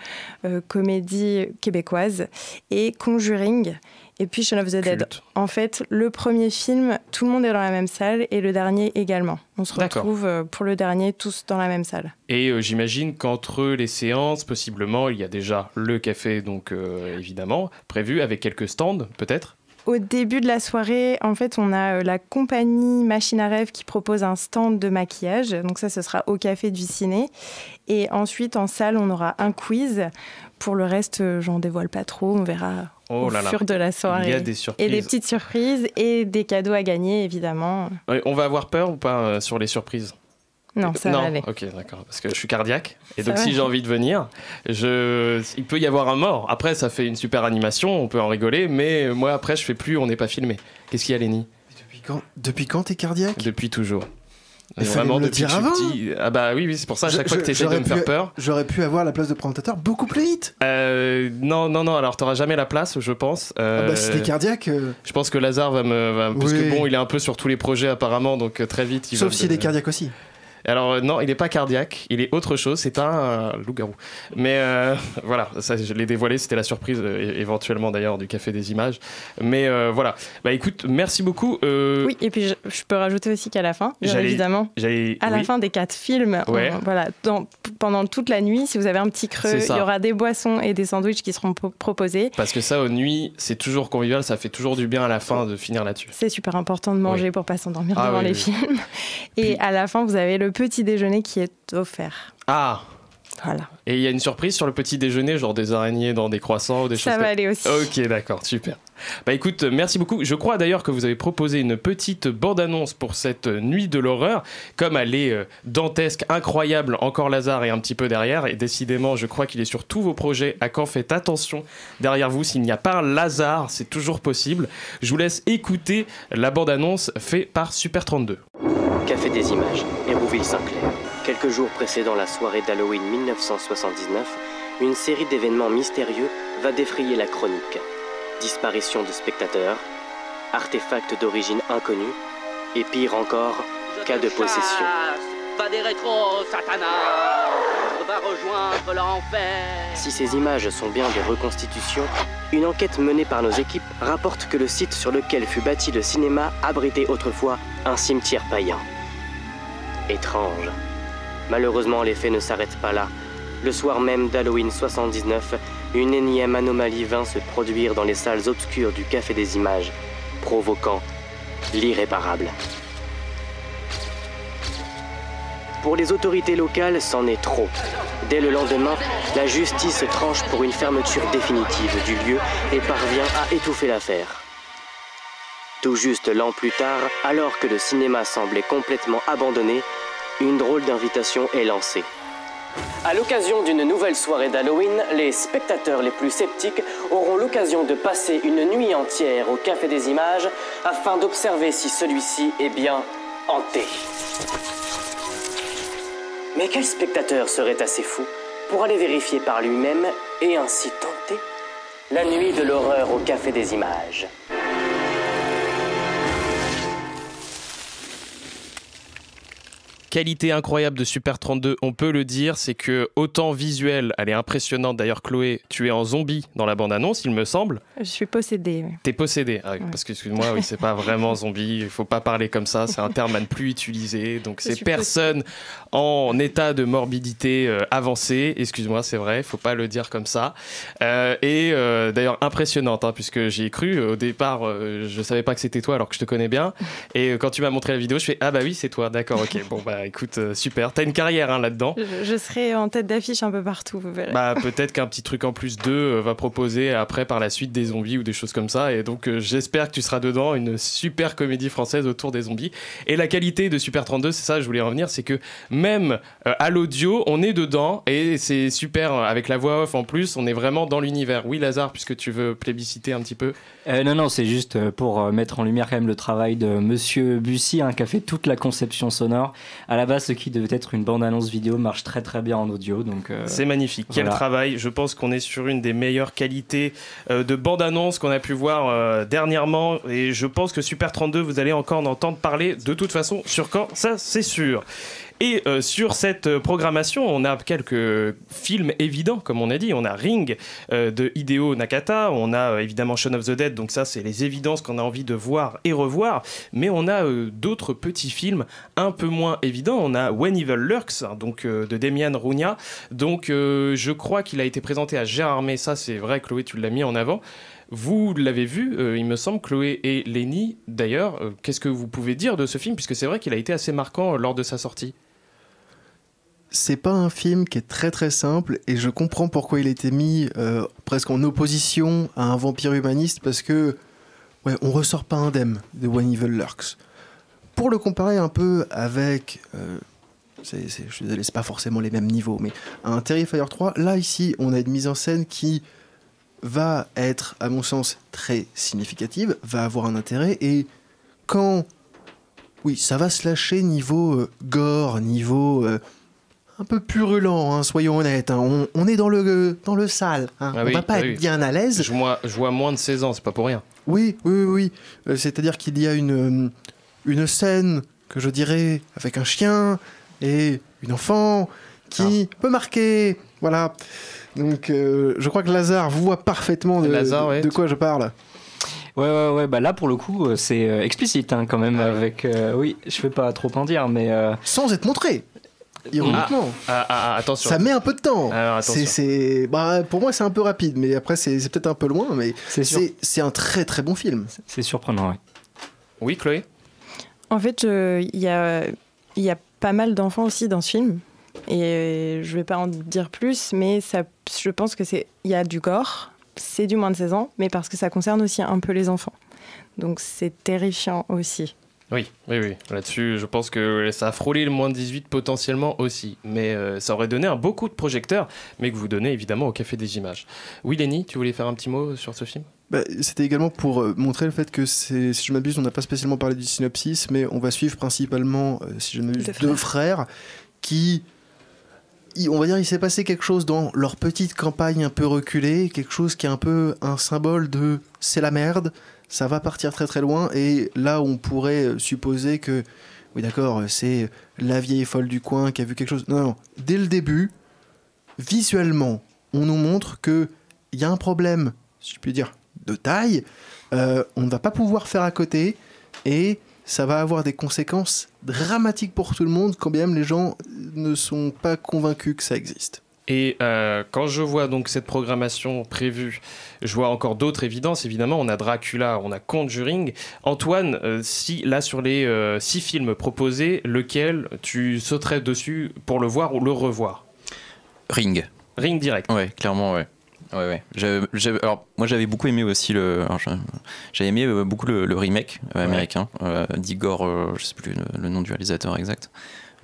comédie québécoise, et Conjuring. Et puis Shaun of the Dead. En fait, le premier film, tout le monde est dans la même salle, et le dernier également. On se retrouve pour le dernier tous dans la même salle. Et j'imagine qu'entre les séances, possiblement, il y a déjà le café, donc évidemment, prévu, avec quelques stands, peut-être. Au début de la soirée, en fait, on a la compagnie Machine à Rêve qui propose un stand de maquillage. Donc ça, ce sera au Café du Ciné. Et ensuite, en salle, on aura un quiz. Pour le reste, j'en dévoile pas trop. On verra au fur de la soirée. Il y a des surprises. Et des petites surprises et des cadeaux à gagner, évidemment. On va avoir peur ou pas sur les surprises ? Non, ça va aller. Ok, d'accord. Parce que je suis cardiaque. Et donc, si j'ai envie de venir, il peut y avoir un mort. Après, ça fait une super animation, on peut en rigoler. Mais moi, après, je fais plus, on n'est pas filmé. Qu'est-ce qu'il y a, Lenny ? Depuis quand t'es cardiaque ? Depuis toujours. Mais vraiment, depuis que je suis petit. Ah bah oui, c'est pour ça, à chaque fois que tu essaies de me faire peur. J'aurais pu avoir la place de présentateur beaucoup plus vite. Non, alors t'auras jamais la place, je pense. Si t'es cardiaque. Je pense que Lazare va parce que bon, il est un peu sur tous les projets apparemment, donc très vite. Sauf s'il est cardiaque aussi. Alors non, il n'est pas cardiaque, il est autre chose, c'est un loup-garou. Mais voilà, ça je l'ai dévoilé, c'était la surprise éventuellement d'ailleurs du Café des Images. Mais voilà, bah écoute, merci beaucoup. Oui, et puis je peux rajouter aussi qu'à la fin, bien évidemment, à la fin des 4 films, voilà, pendant toute la nuit, si vous avez un petit creux, il y aura des boissons et des sandwichs qui seront proposés. Parce que ça, aux nuits, c'est toujours convivial, ça fait toujours du bien à la fin de finir là-dessus. C'est super important de manger pour pas s'endormir devant les films. Et à la fin, vous avez le petit déjeuner qui est offert. Ah, voilà. Et il y a une surprise sur le petit déjeuner, genre des araignées dans des croissants ou des choses comme ça. Ça va aller aussi. Ok, d'accord, super. Bah écoute, merci beaucoup. Je crois d'ailleurs que vous avez proposé une petite bande-annonce pour cette nuit de l'horreur. Comme elle est dantesque, incroyable, encore Lazare est un petit peu derrière. Et décidément, je crois qu'il est sur tous vos projets. À quand faites attention derrière vous. S'il n'y a pas un Lazare, c'est toujours possible. Je vous laisse écouter la bande-annonce faite par Super 32. Café des Images, Hérouville-Saint-Clair. Quelques jours précédant la soirée d'Halloween 1979, une série d'événements mystérieux va défrayer la chronique. Disparition de spectateurs, artefacts d'origine inconnue, et pire encore, cas de possession. Va des rétros, Satanas, va rejoindre l'enfer. Si ces images sont bien des reconstitutions, une enquête menée par nos équipes rapporte que le site sur lequel fut bâti le cinéma abritait autrefois un cimetière païen. Étrange. Malheureusement, les faits ne s'arrêtent pas là. Le soir même d'Halloween 79, une énième anomalie vint se produire dans les salles obscures du Café des Images, provoquant l'irréparable. Pour les autorités locales, c'en est trop. Dès le lendemain, la justice tranche pour une fermeture définitive du lieu et parvient à étouffer l'affaire. Tout juste l'an plus tard, alors que le cinéma semblait complètement abandonné, une drôle d'invitation est lancée. À l'occasion d'une nouvelle soirée d'Halloween, les spectateurs les plus sceptiques auront l'occasion de passer une nuit entière au Café des Images afin d'observer si celui-ci est bien hanté. Mais quel spectateur serait assez fou pour aller vérifier par lui-même et ainsi tenter la nuit de l'horreur au Café des Images? Qualité incroyable de Super 32, on peut le dire, c'est que autant visuel, elle est impressionnante. D'ailleurs, Chloé, tu es en zombie dans la bande-annonce, il me semble. Je suis possédée. Oui. T'es possédée, parce que excuse-moi, oui, c'est pas vraiment zombie, il faut pas parler comme ça, c'est un terme à ne plus utiliser. Donc c'est personne en état de morbidité avancée, excuse-moi, c'est vrai, il faut pas le dire comme ça. D'ailleurs impressionnante, puisque j'y ai cru. Au départ, je savais pas que c'était toi alors que je te connais bien. Et quand tu m'as montré la vidéo, je fais ah bah oui, c'est toi, d'accord, ok, bon bah écoute, super. T'as une carrière là-dedans. Je serai en tête d'affiche un peu partout, vous verrez. Bah, peut-être qu'un petit truc en plus d'eux va proposer après par la suite des zombies ou des choses comme ça. Et donc j'espère que tu seras dedans, une super comédie française autour des zombies. Et la qualité de Super 32, c'est ça, je voulais revenir, c'est que même à l'audio, on est dedans et c'est super avec la voix off en plus, on est vraiment dans l'univers. Oui, Lazare, puisque tu veux plébisciter un petit peu. Non, c'est juste pour mettre en lumière quand même le travail de Monsieur Bussy, qui a fait toute la conception sonore. à la base, ce qui devait être une bande-annonce vidéo marche très très bien en audio. Donc, c'est magnifique. Quel travail. Je pense qu'on est sur une des meilleures qualités de bande-annonce qu'on a pu voir dernièrement. Et je pense que Super 32, vous allez encore en entendre parler de toute façon sur Caen, ça c'est sûr. Et sur cette programmation, on a quelques films évidents, comme on a dit. On a Ring de Hideo Nakata, on a évidemment Shaun of the Dead, donc ça c'est les évidences qu'on a envie de voir et revoir. Mais on a d'autres petits films un peu moins évidents. On a When Evil Lurks, donc de Demian Rounia. Donc je crois qu'il a été présenté à Gérardmer, ça c'est vrai, Chloé, tu l'as mis en avant. Vous l'avez vu, il me semble, Chloé et Lenny. D'ailleurs, qu'est-ce que vous pouvez dire de ce film, puisque c'est vrai qu'il a été assez marquant lors de sa sortie. C'est pas un film qui est très très simple et je comprends pourquoi il a été mis presque en opposition à un vampire humaniste parce que on ressort pas indemne de When Evil Lurks. Pour le comparer un peu avec, je suis désolé, c'est pas forcément les mêmes niveaux, mais un Terrifier 3, là ici on a une mise en scène qui va être à mon sens très significative, va avoir un intérêt et quand, oui ça va se lâcher niveau gore, niveau... un peu purulent, hein, soyons honnêtes. Hein. On est dans le sale. Hein. On va pas être bien à l'aise. Je vois moins de 16 ans, c'est pas pour rien. Oui. C'est-à-dire qu'il y a une scène que je dirais avec un chien et une enfant qui peut marquer. Voilà. Donc je crois que Lazare voit parfaitement de quoi je parle. Ouais, bah là pour le coup c'est explicite hein, quand même avec. Oui, je vais pas trop en dire, mais. Sans être montré. Ironiquement. Attention. Ça met un peu de temps. Alors, pour moi, c'est un peu rapide, mais après, c'est peut-être un peu loin, mais c'est un très très bon film. C'est surprenant, oui. Oui, Chloé ? En fait, il y a pas mal d'enfants aussi dans ce film. Et je vais pas en dire plus, mais je pense que il y a du gore, c'est du moins de 16 ans, mais parce que ça concerne aussi un peu les enfants. Donc c'est terrifiant aussi. Oui. Là-dessus, je pense que ça a frôlé le moins de 18 potentiellement aussi. Mais ça aurait donné un beau coup de projecteur, mais que vous donnez évidemment au Café des Images. Oui, Lenny, tu voulais faire un petit mot sur ce film ? C'était également pour montrer le fait que, si je m'abuse, on n'a pas spécialement parlé du synopsis, mais on va suivre principalement, si je ne m'abuse, deux frères qui... on va dire il s'est passé quelque chose dans leur petite campagne un peu reculée, quelque chose qui est un peu un symbole de « c'est la merde », ça va partir très très loin, et là on pourrait supposer que, oui d'accord, c'est la vieille folle du coin qui a vu quelque chose. Non, dès le début, visuellement, on nous montre qu'il y a un problème, si je puis dire, de taille, on ne va pas pouvoir faire à côté, et ça va avoir des conséquences dramatiques pour tout le monde, quand bien même les gens ne sont pas convaincus que ça existe. Et quand je vois donc cette programmation prévue, je vois encore d'autres évidences. Évidemment, on a Dracula, on a Conjuring. Antoine, si là sur les 6 films proposés, lequel tu sauterais dessus pour le voir ou le revoir ? Ring direct. Ouais, clairement, ouais. Alors moi j'avais beaucoup aimé aussi j'avais aimé beaucoup le remake américain d'Igor, je sais plus le nom du réalisateur exact.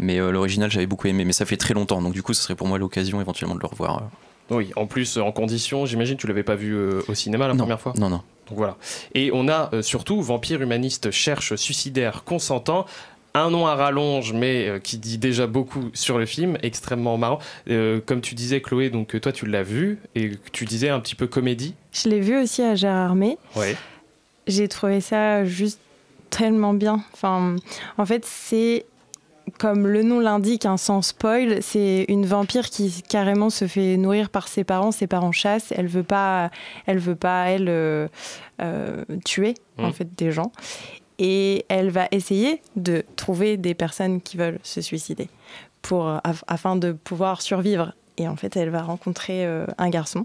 Mais l'original, j'avais beaucoup aimé, mais ça fait très longtemps, donc du coup, ce serait pour moi l'occasion éventuellement de le revoir. Oui, en plus, en condition, j'imagine, tu l'avais pas vu au cinéma la première fois ? Non. Donc voilà. Et on a surtout Vampire humaniste cherche suicidaire consentant. Un nom à rallonge, mais qui dit déjà beaucoup sur le film, extrêmement marrant. Comme tu disais, Chloé, donc toi, tu l'as vu, et tu disais un petit peu comédie. Je l'ai vu aussi à Gérardmer. Ouais. J'ai trouvé ça juste tellement bien. Enfin, en fait, c'est... Comme le nom l'indique, sans spoil, c'est une vampire qui carrément se fait nourrir par ses parents chassent, elle veut pas tuer en fait des gens, et elle va essayer de trouver des personnes qui veulent se suicider afin de pouvoir survivre. Et en fait, elle va rencontrer un garçon,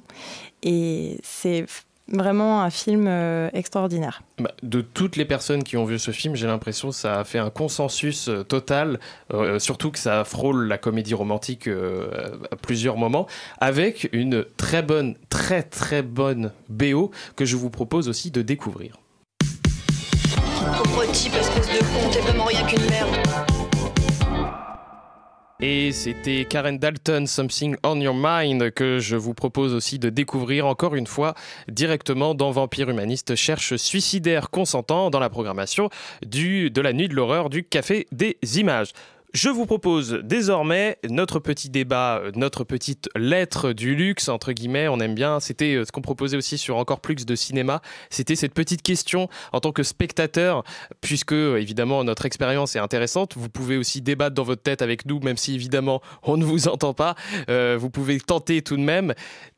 et c'est vraiment un film extraordinaire. De toutes les personnes qui ont vu ce film, j'ai l'impression que ça a fait un consensus total, surtout que ça frôle la comédie romantique à plusieurs moments, avec une très très bonne BO que je vous propose aussi de découvrir. Pauvre type, espèce de con, t'es vraiment rien qu'une merde. Et c'était Karen Dalton, Something on Your Mind, que je vous propose aussi de découvrir encore une fois directement dans Vampire humaniste cherche suicidaire consentant dans la programmation de la nuit de l'horreur du Café des Images. Je vous propose désormais notre petit débat, notre petite lettre du luxe, entre guillemets, on aime bien. C'était ce qu'on proposait aussi sur Encore plus de cinéma. C'était cette petite question en tant que spectateur, puisque évidemment notre expérience est intéressante. Vous pouvez aussi débattre dans votre tête avec nous, même si évidemment on ne vous entend pas. Vous pouvez tenter tout de même.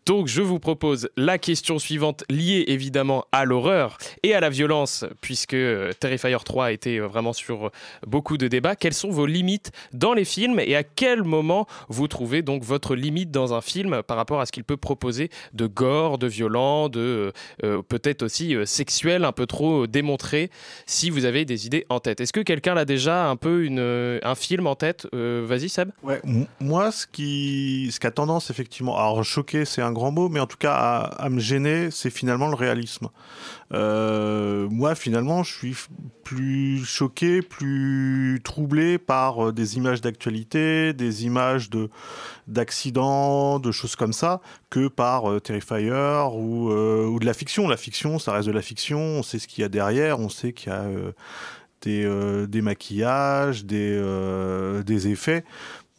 Donc je vous propose la question suivante, liée évidemment à l'horreur et à la violence, puisque Terrifier 3 était vraiment sur beaucoup de débats. Quelles sont vos limites dans les films et à quel moment vous trouvez donc votre limite dans un film par rapport à ce qu'il peut proposer de gore, de violent, de peut-être aussi sexuel, un peu trop démontré, si vous avez des idées en tête. Est-ce que quelqu'un a déjà un peu un film en tête? Vas-y Seb. Ouais, moi ce qui a tendance effectivement, alors choquer c'est un grand mot, mais en tout cas à me gêner, c'est finalement le réalisme. Moi finalement je suis plus choqué, plus troublé par des images d'actualité, des images d'accidents, de choses comme ça, que par Terrifier ou de la fiction. La fiction, ça reste de la fiction, on sait ce qu'il y a derrière, on sait qu'il y a des maquillages, des effets.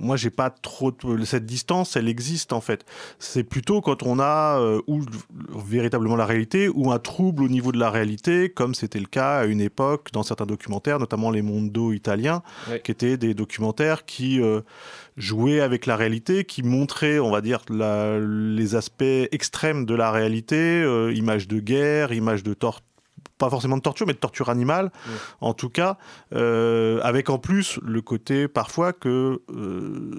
Moi, j'ai pas trop cette distance, elle existe en fait. C'est plutôt quand on a ou véritablement la réalité ou un trouble au niveau de la réalité, comme c'était le cas à une époque dans certains documentaires, notamment les Mondo italiens, qui étaient des documentaires qui jouaient avec la réalité, qui montraient, on va dire, les aspects extrêmes de la réalité, images de guerre, images de torture. Pas forcément de torture, mais de torture animale, en tout cas, avec en plus le côté parfois que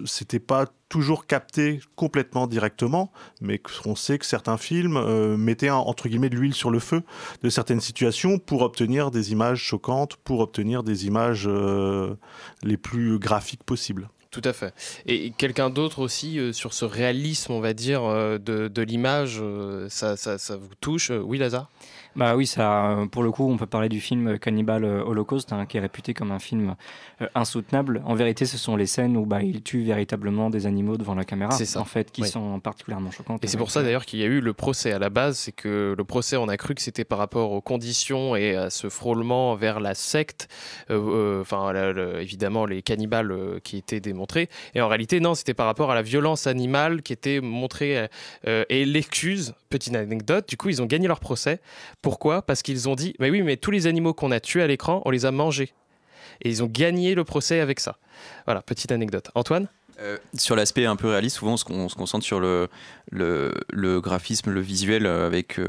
c'était pas toujours capté complètement directement, mais qu'on sait que certains films mettaient entre guillemets de l'huile sur le feu de certaines situations pour obtenir des images choquantes, pour obtenir des images les plus graphiques possibles. Tout à fait. Et quelqu'un d'autre aussi sur ce réalisme, on va dire, de l'image, ça vous touche? Oui, Lazare? Bah oui, ça, pour le coup, on peut parler du film Cannibal Holocaust, qui est réputé comme un film insoutenable. En vérité, ce sont les scènes où il tue véritablement des animaux devant la caméra, en fait, qui sont particulièrement choquantes. Et c'est pour ça d'ailleurs qu'il y a eu le procès à la base. C'est que le procès, on a cru que c'était par rapport aux conditions et à ce frôlement vers la secte, évidemment les cannibales qui étaient démontrés. Et en réalité, non, c'était par rapport à la violence animale qui était montrée et l'excuse. Petite anecdote, du coup, ils ont gagné leur procès. Pourquoi ? Parce qu'ils ont dit, mais oui, mais tous les animaux qu'on a tués à l'écran, on les a mangés. Et ils ont gagné le procès avec ça. Voilà, petite anecdote. Antoine ? Sur l'aspect un peu réaliste, souvent on se concentre sur le graphisme, le visuel avec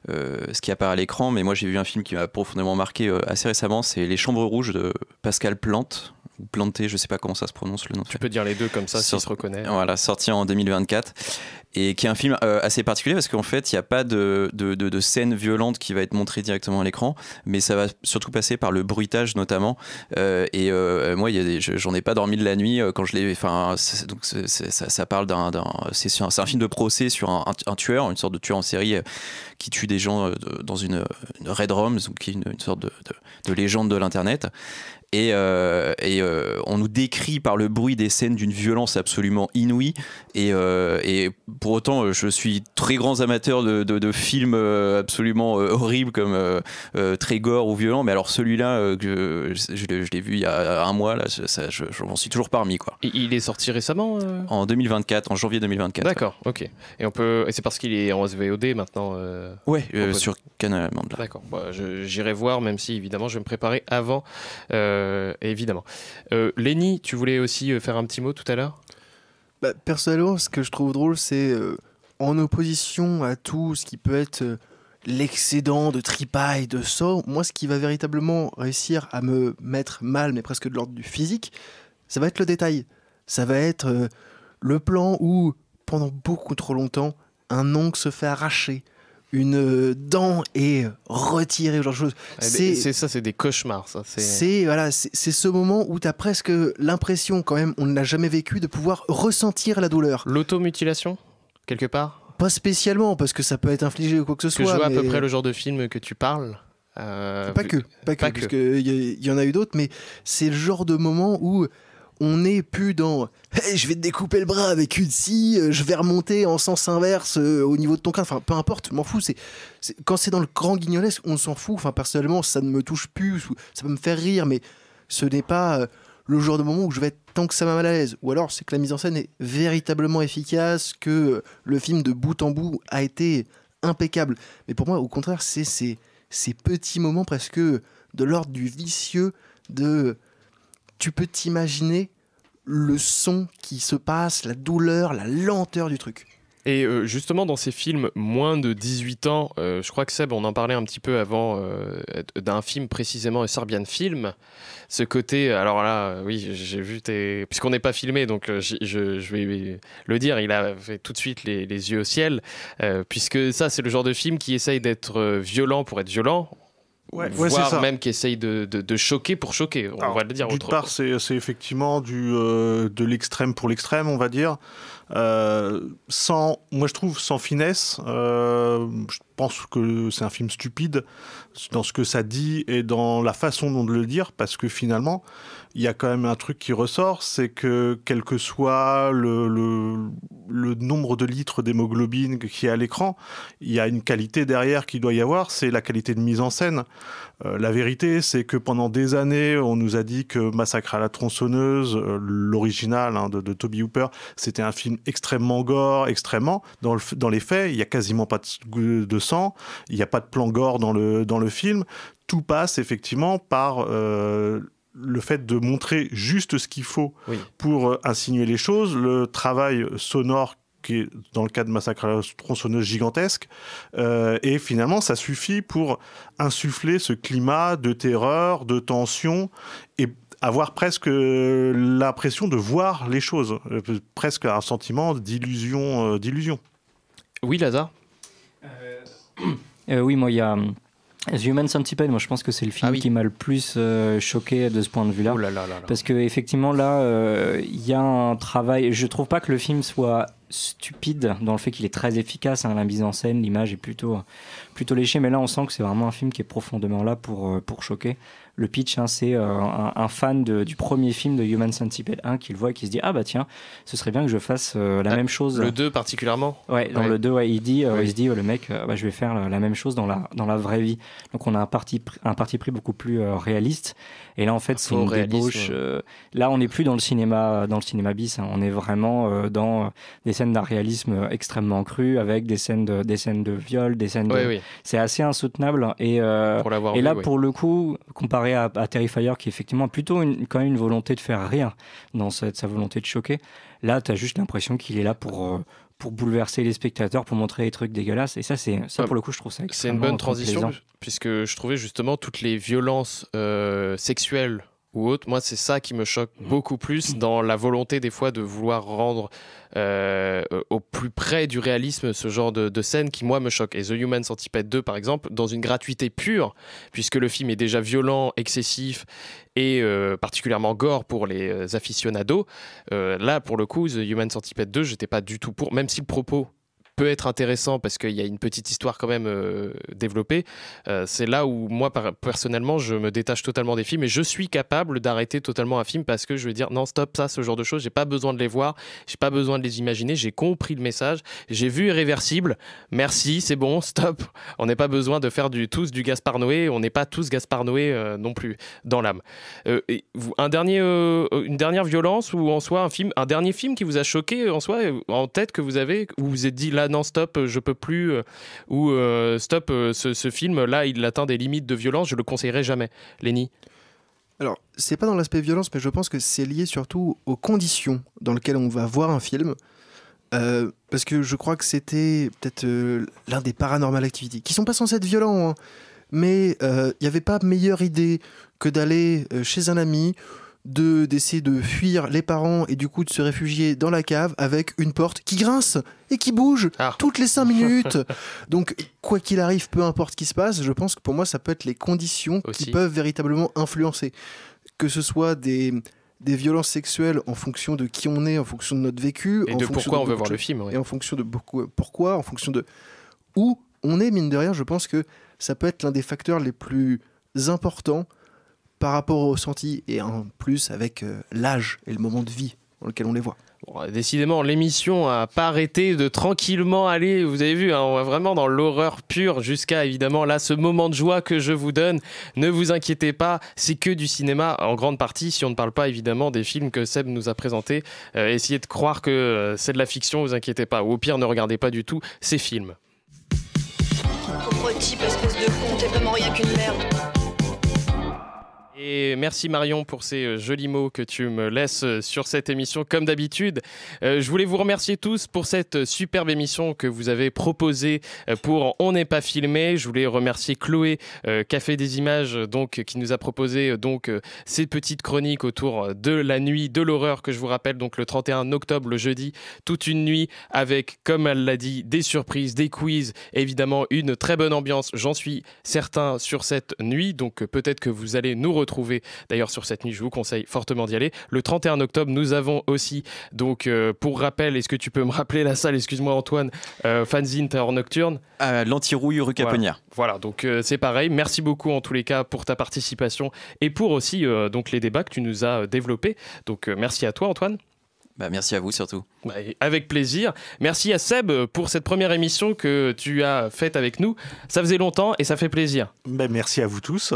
ce qui apparaît à l'écran. Mais moi j'ai vu un film qui m'a profondément marqué assez récemment, c'est Les Chambres Rouges de Pascal Plante. Ou Planté, je sais pas comment ça se prononce le nom. Tu peux dire les deux comme ça s'il se reconnaît. Voilà, sorti en 2024 et qui est un film assez particulier parce qu'en fait il n'y a pas de scène violente qui va être montrée directement à l'écran, mais ça va surtout passer par le bruitage notamment. Moi j'en ai pas dormi de la nuit quand je l'ai. Enfin, ça parle c'est un film de procès sur un tueur, une sorte de tueur en série qui tue des gens dans une Red Room, qui est une sorte de légende de l'internet. Et on nous décrit par le bruit des scènes d'une violence absolument inouïe. Et pour autant, je suis très grand amateur de films absolument horribles comme très gore ou violents. Mais alors celui-là, je l'ai vu il y a un mois, là, je m'en suis toujours parmi, quoi. Et il est sorti récemment En 2024, en janvier 2024. D'accord, ok. Et c'est parce qu'il est en SVOD maintenant sur Canal Mandela. D'accord, j'irai voir, même si évidemment je vais me préparer avant. Évidemment. Lenny, tu voulais aussi faire un petit mot tout à l'heure ? Personnellement, ce que je trouve drôle, c'est en opposition à tout ce qui peut être l'excédent de tripaille, de sang, moi ce qui va véritablement réussir à me mettre mal, mais presque de l'ordre du physique, ça va être le détail. Ça va être le plan où, pendant beaucoup trop longtemps, un ongle se fait arracher, une dent est retirée, ce genre de choses. C'est des cauchemars, ça. C'est ce moment où tu as presque l'impression, quand même, on ne l'a jamais vécu, de pouvoir ressentir la douleur. L'automutilation, quelque part ? Pas spécialement, parce que ça peut être infligé ou quoi que ce soit. Je vois à peu près le genre de film que tu parles. Pas que, parce qu'il y en a eu d'autres, mais c'est le genre de moment où on n'est plus dans hey, je vais te découper le bras avec une scie, je vais remonter en sens inverse au niveau de ton crâne, enfin peu importe, m'en fous. Quand c'est dans le grand guignolesque, on s'en fout. Enfin, personnellement, ça ne me touche plus, ça peut me faire rire, mais ce n'est pas le genre de moment où je vais être tant que ça m'a mal à l'aise. Ou alors c'est que la mise en scène est véritablement efficace, que le film de bout en bout a été impeccable. Mais pour moi, au contraire, c'est ces petits moments presque de l'ordre du vicieux, de... Tu peux t'imaginer le son qui se passe, la douleur, la lenteur du truc. Et justement, dans ces films moins de 18 ans, je crois que Seb, on en parlait un petit peu avant d'un film précisément, Serbian Film. Ce côté, alors là, oui, j'ai vu puisqu'on n'est pas filmé, donc je vais le dire, il a fait tout de suite les yeux au ciel, puisque ça, c'est le genre de film qui essaye d'être violent pour être violent. Voire même qui essaye de choquer pour choquer, on va le dire. D'une part, c'est effectivement de l'extrême pour l'extrême, on va dire. Moi, je trouve sans finesse. Je pense que c'est un film stupide dans ce que ça dit et dans la façon dont de le dire, parce que finalement, il y a quand même un truc qui ressort, c'est que quel que soit le nombre de litres d'hémoglobine qui est à l'écran, il y a une qualité derrière qu'il doit y avoir, c'est la qualité de mise en scène. La vérité, c'est que pendant des années, on nous a dit que Massacre à la tronçonneuse, l'original de Toby Hooper, c'était un film extrêmement gore, extrêmement. Dans les faits, il n'y a quasiment pas de sang, il n'y a pas de plan gore dans le film. Tout passe effectivement par le fait de montrer juste ce qu'il faut pour insinuer les choses, le travail sonore qui est dans le cas de Massacre à la tronçonneuse gigantesque, et finalement ça suffit pour insuffler ce climat de terreur, de tension, et avoir presque l'impression de voir les choses, presque un sentiment d'illusion. Oui, Lazare. Oui, moi il y a The Human Centipede, moi je pense que c'est le film qui m'a le plus choqué de ce point de vue-là. Parce que effectivement là, il y a un travail. Je trouve pas que le film soit stupide dans le fait qu'il est très efficace, la mise en scène, l'image est plutôt léchée, mais là on sent que c'est vraiment un film qui est profondément là pour choquer. Le pitch, c'est un fan du premier film de Human Centipede 1 qui le voit et qui se dit ah bah tiens, ce serait bien que je fasse la même chose. Le 2 particulièrement. Dans le 2, il se dit le mec, je vais faire la même chose dans la vraie vie. Donc on a un parti pris beaucoup plus réaliste. Et là en fait c'est une débauche. Là on n'est plus dans le cinéma bis. On est vraiment dans des scènes d'un réalisme extrêmement cru avec des scènes de viol, des scènes c'est assez insoutenable. Et là pour le coup, comparé à Terrifier qui effectivement a plutôt quand même une volonté de faire rire dans sa volonté de choquer, là tu as juste l'impression qu'il est là pour bouleverser les spectateurs, pour montrer des trucs dégueulasses, et ça pour le coup je trouve ça extrêmement c'est une bonne transition plaisant. Puisque je trouvais justement toutes les violences sexuelles ou autres, moi c'est ça qui me choque beaucoup plus dans la volonté des fois de vouloir rendre au plus près du réalisme ce genre de scène qui moi me choque. Et The Human Centipede 2 par exemple, dans une gratuité pure, puisque le film est déjà violent, excessif et particulièrement gore pour les aficionados, là pour le coup The Human Centipede 2 j'étais pas du tout pour, même si le propos peut être intéressant parce qu'il y a une petite histoire quand même développée. C'est là où moi personnellement je me détache totalement des films et je suis capable d'arrêter totalement un film parce que je vais dire non stop, ça ce genre de choses j'ai pas besoin de les voir, j'ai pas besoin de les imaginer, j'ai compris le message, j'ai vu Irréversible, merci, c'est bon, stop, on n'est pas besoin de faire tous du Gaspard Noé, on n'est pas tous Gaspard Noé non plus dans l'âme. Une dernière violence ou en soi un dernier film qui vous a choqué en soi en tête que vous avez, où vous vous êtes dit là non stop je peux plus ou stop ce film là il atteint des limites de violence, je le conseillerais jamais. Lenny? Alors c'est pas dans l'aspect violence, mais je pense que c'est lié surtout aux conditions dans lesquelles on va voir un film, parce que je crois que c'était peut-être l'un des Paranormal Activity qui sont pas censés être violents, mais il n'y avait pas meilleure idée que d'aller chez un ami, d'essayer de fuir les parents et du coup de se réfugier dans la cave avec une porte qui grince et qui bouge toutes les 5 minutes. Donc quoi qu'il arrive, peu importe ce qui se passe, je pense que pour moi ça peut être les conditions qui peuvent véritablement influencer, que ce soit des violences sexuelles en fonction de qui on est, en fonction de notre vécu, et de pourquoi on veut voir le film, et en fonction de pourquoi, en fonction de où on est, mine de rien. Je pense que ça peut être l'un des facteurs les plus importants par rapport au ressenti, et en plus avec l'âge et le moment de vie dans lequel on les voit. Bon, décidément, l'émission n'a pas arrêté de tranquillement aller, vous avez vu, hein, on va vraiment dans l'horreur pure jusqu'à évidemment là ce moment de joie que je vous donne. Ne vous inquiétez pas, c'est que du cinéma en grande partie, si on ne parle pas évidemment des films que Seb nous a présentés. Essayez de croire que c'est de la fiction, vous inquiétez pas, ou au pire ne regardez pas du tout ces films. Pauvre type, espèce de con, t'es vraiment rien qu'une merde. Et merci Marion pour ces jolis mots que tu me laisses sur cette émission comme d'habitude. Je voulais vous remercier tous pour cette superbe émission que vous avez proposée pour On n'est pas filmé. Je voulais remercier Chloé qui a fait des images, donc qui nous a proposé ces petites chroniques autour de la nuit de l'horreur que je vous rappelle donc le 31 octobre, le jeudi, toute une nuit avec, comme elle l'a dit, des surprises, des quiz, évidemment une très bonne ambiance, j'en suis certain, sur cette nuit. Donc peut-être que vous allez nous retrouver d'ailleurs sur cette nuit, je vous conseille fortement d'y aller. Le 31 octobre, nous avons aussi, donc pour rappel, est-ce que tu peux me rappeler la salle, excuse-moi Antoine, Fanzine Terror Nocturne à l'Antirouille rue Caponnière. Voilà, donc c'est pareil. Merci beaucoup en tous les cas pour ta participation et pour aussi donc les débats que tu nous as développés. Donc merci à toi Antoine. Merci à vous surtout. Avec plaisir. Merci à Seb pour cette première émission que tu as faite avec nous. Ça faisait longtemps et ça fait plaisir. Merci à vous tous.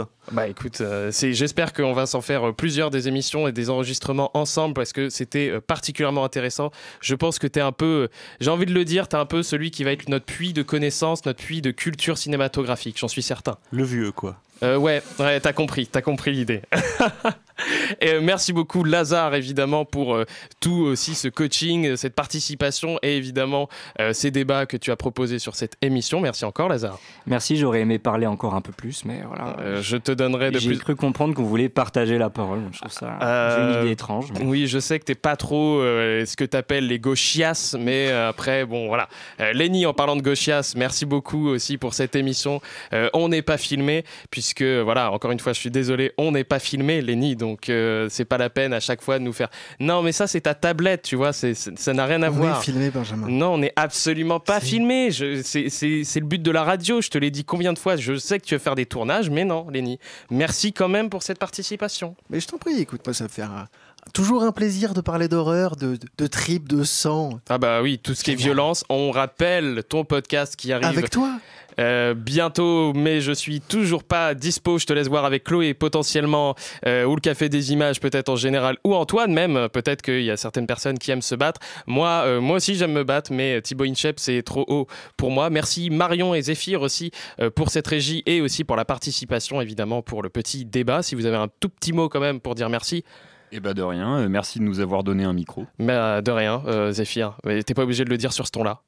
Écoute, j'espère qu'on va s'en faire plusieurs des émissions et des enregistrements ensemble parce que c'était particulièrement intéressant. Je pense que tu es un peu, j'ai envie de le dire, tu es un peu celui qui va être notre puits de connaissances, notre puits de culture cinématographique, j'en suis certain. Le vieux quoi. Ouais, t'as compris l'idée. Et merci beaucoup Lazare évidemment pour tout aussi ce coaching, cette participation et évidemment ces débats que tu as proposés sur cette émission. Merci encore Lazare. Merci, j'aurais aimé parler encore un peu plus, mais voilà. Je te donnerai de plus. J'ai cru comprendre qu'on voulait partager la parole. Je trouve ça j'ai une idée étrange. Mais... Oui, je sais que t'es pas trop ce que t'appelles les gauchias, mais après bon voilà. Lenny, en parlant de gauchias, merci beaucoup aussi pour cette émission. On n'est pas filmé puisque voilà, encore une fois, je suis désolé, on n'est pas filmé Lenny, donc c'est pas la peine à chaque fois de nous faire non mais ça c'est ta tablette, tu vois, ça n'a rien à voir. On est filmé Benjamin. Non, on n'est absolument pas filmé, c'est le but de la radio, je te l'ai dit combien de fois, je sais que tu veux faire des tournages, mais non Lenny, merci quand même pour cette participation. Mais je t'en prie, écoute, moi ça me fait toujours un plaisir de parler d'horreur, de tripes, de sang. Ah bah oui, tout ce qui est violence, on rappelle ton podcast qui arrive avec toi bientôt, mais je suis toujours pas dispo. Je te laisse voir avec Chloé potentiellement ou le Café des Images peut-être en général, ou Antoine même, peut-être qu'il y a certaines personnes qui aiment se battre. Moi aussi j'aime me battre, mais Thibaut Inchep c'est trop haut pour moi. Merci Marion et Zéphyr aussi pour cette régie et aussi pour la participation évidemment pour le petit débat. Si vous avez un tout petit mot quand même pour dire merci. Eh ben de rien, merci de nous avoir donné un micro. De rien Zéphyr, t'es pas obligé de le dire sur ce ton-là.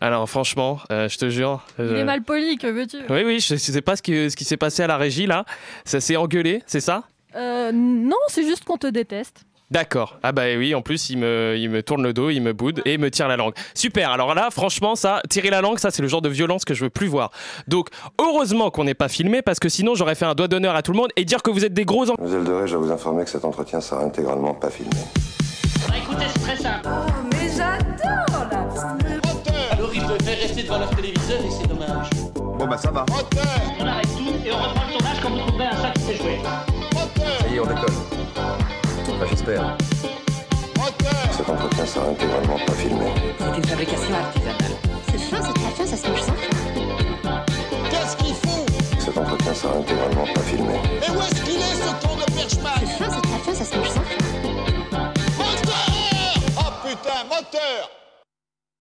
Alors franchement, je te jure... Il est mal poli, que veux-tu ? Oui, je sais pas ce qui s'est passé à la régie là. Ça s'est engueulé, c'est ça ? Non, c'est juste qu'on te déteste. D'accord. Ah bah oui, en plus il me tourne le dos, il me boude et me tire la langue. Super, alors là franchement ça, tirer la langue, ça c'est le genre de violence que je veux plus voir. Donc heureusement qu'on n'est pas filmé parce que sinon j'aurais fait un doigt d'honneur à tout le monde et dire que vous êtes des gros... Mademoiselle Doré, je dois vous informer que cet entretien sera intégralement pas filmé. Écoutez, c'est très simple. Oh, mais j'adore l'abstrait. Alors il devait rester devant leur téléviseur et c'est dommage. Bon bah ça va. On arrête tout et on reprend le tournage quand vous trouverez un chat qui sait jouer. Ça y est, on décolle. Enfin, j'espère. Cet entretien sera intégralement pas filmé. C'est une fabrication artisanale. C'est fin, c'est très fin, ça se mange sans fin. Qu'est-ce qu'il fout? Cet entretien sera intégralement pas filmé. Mais où est-ce qu'il est ce con de Perchman? C'est fin, c'est très fin, ça se mange sans fin.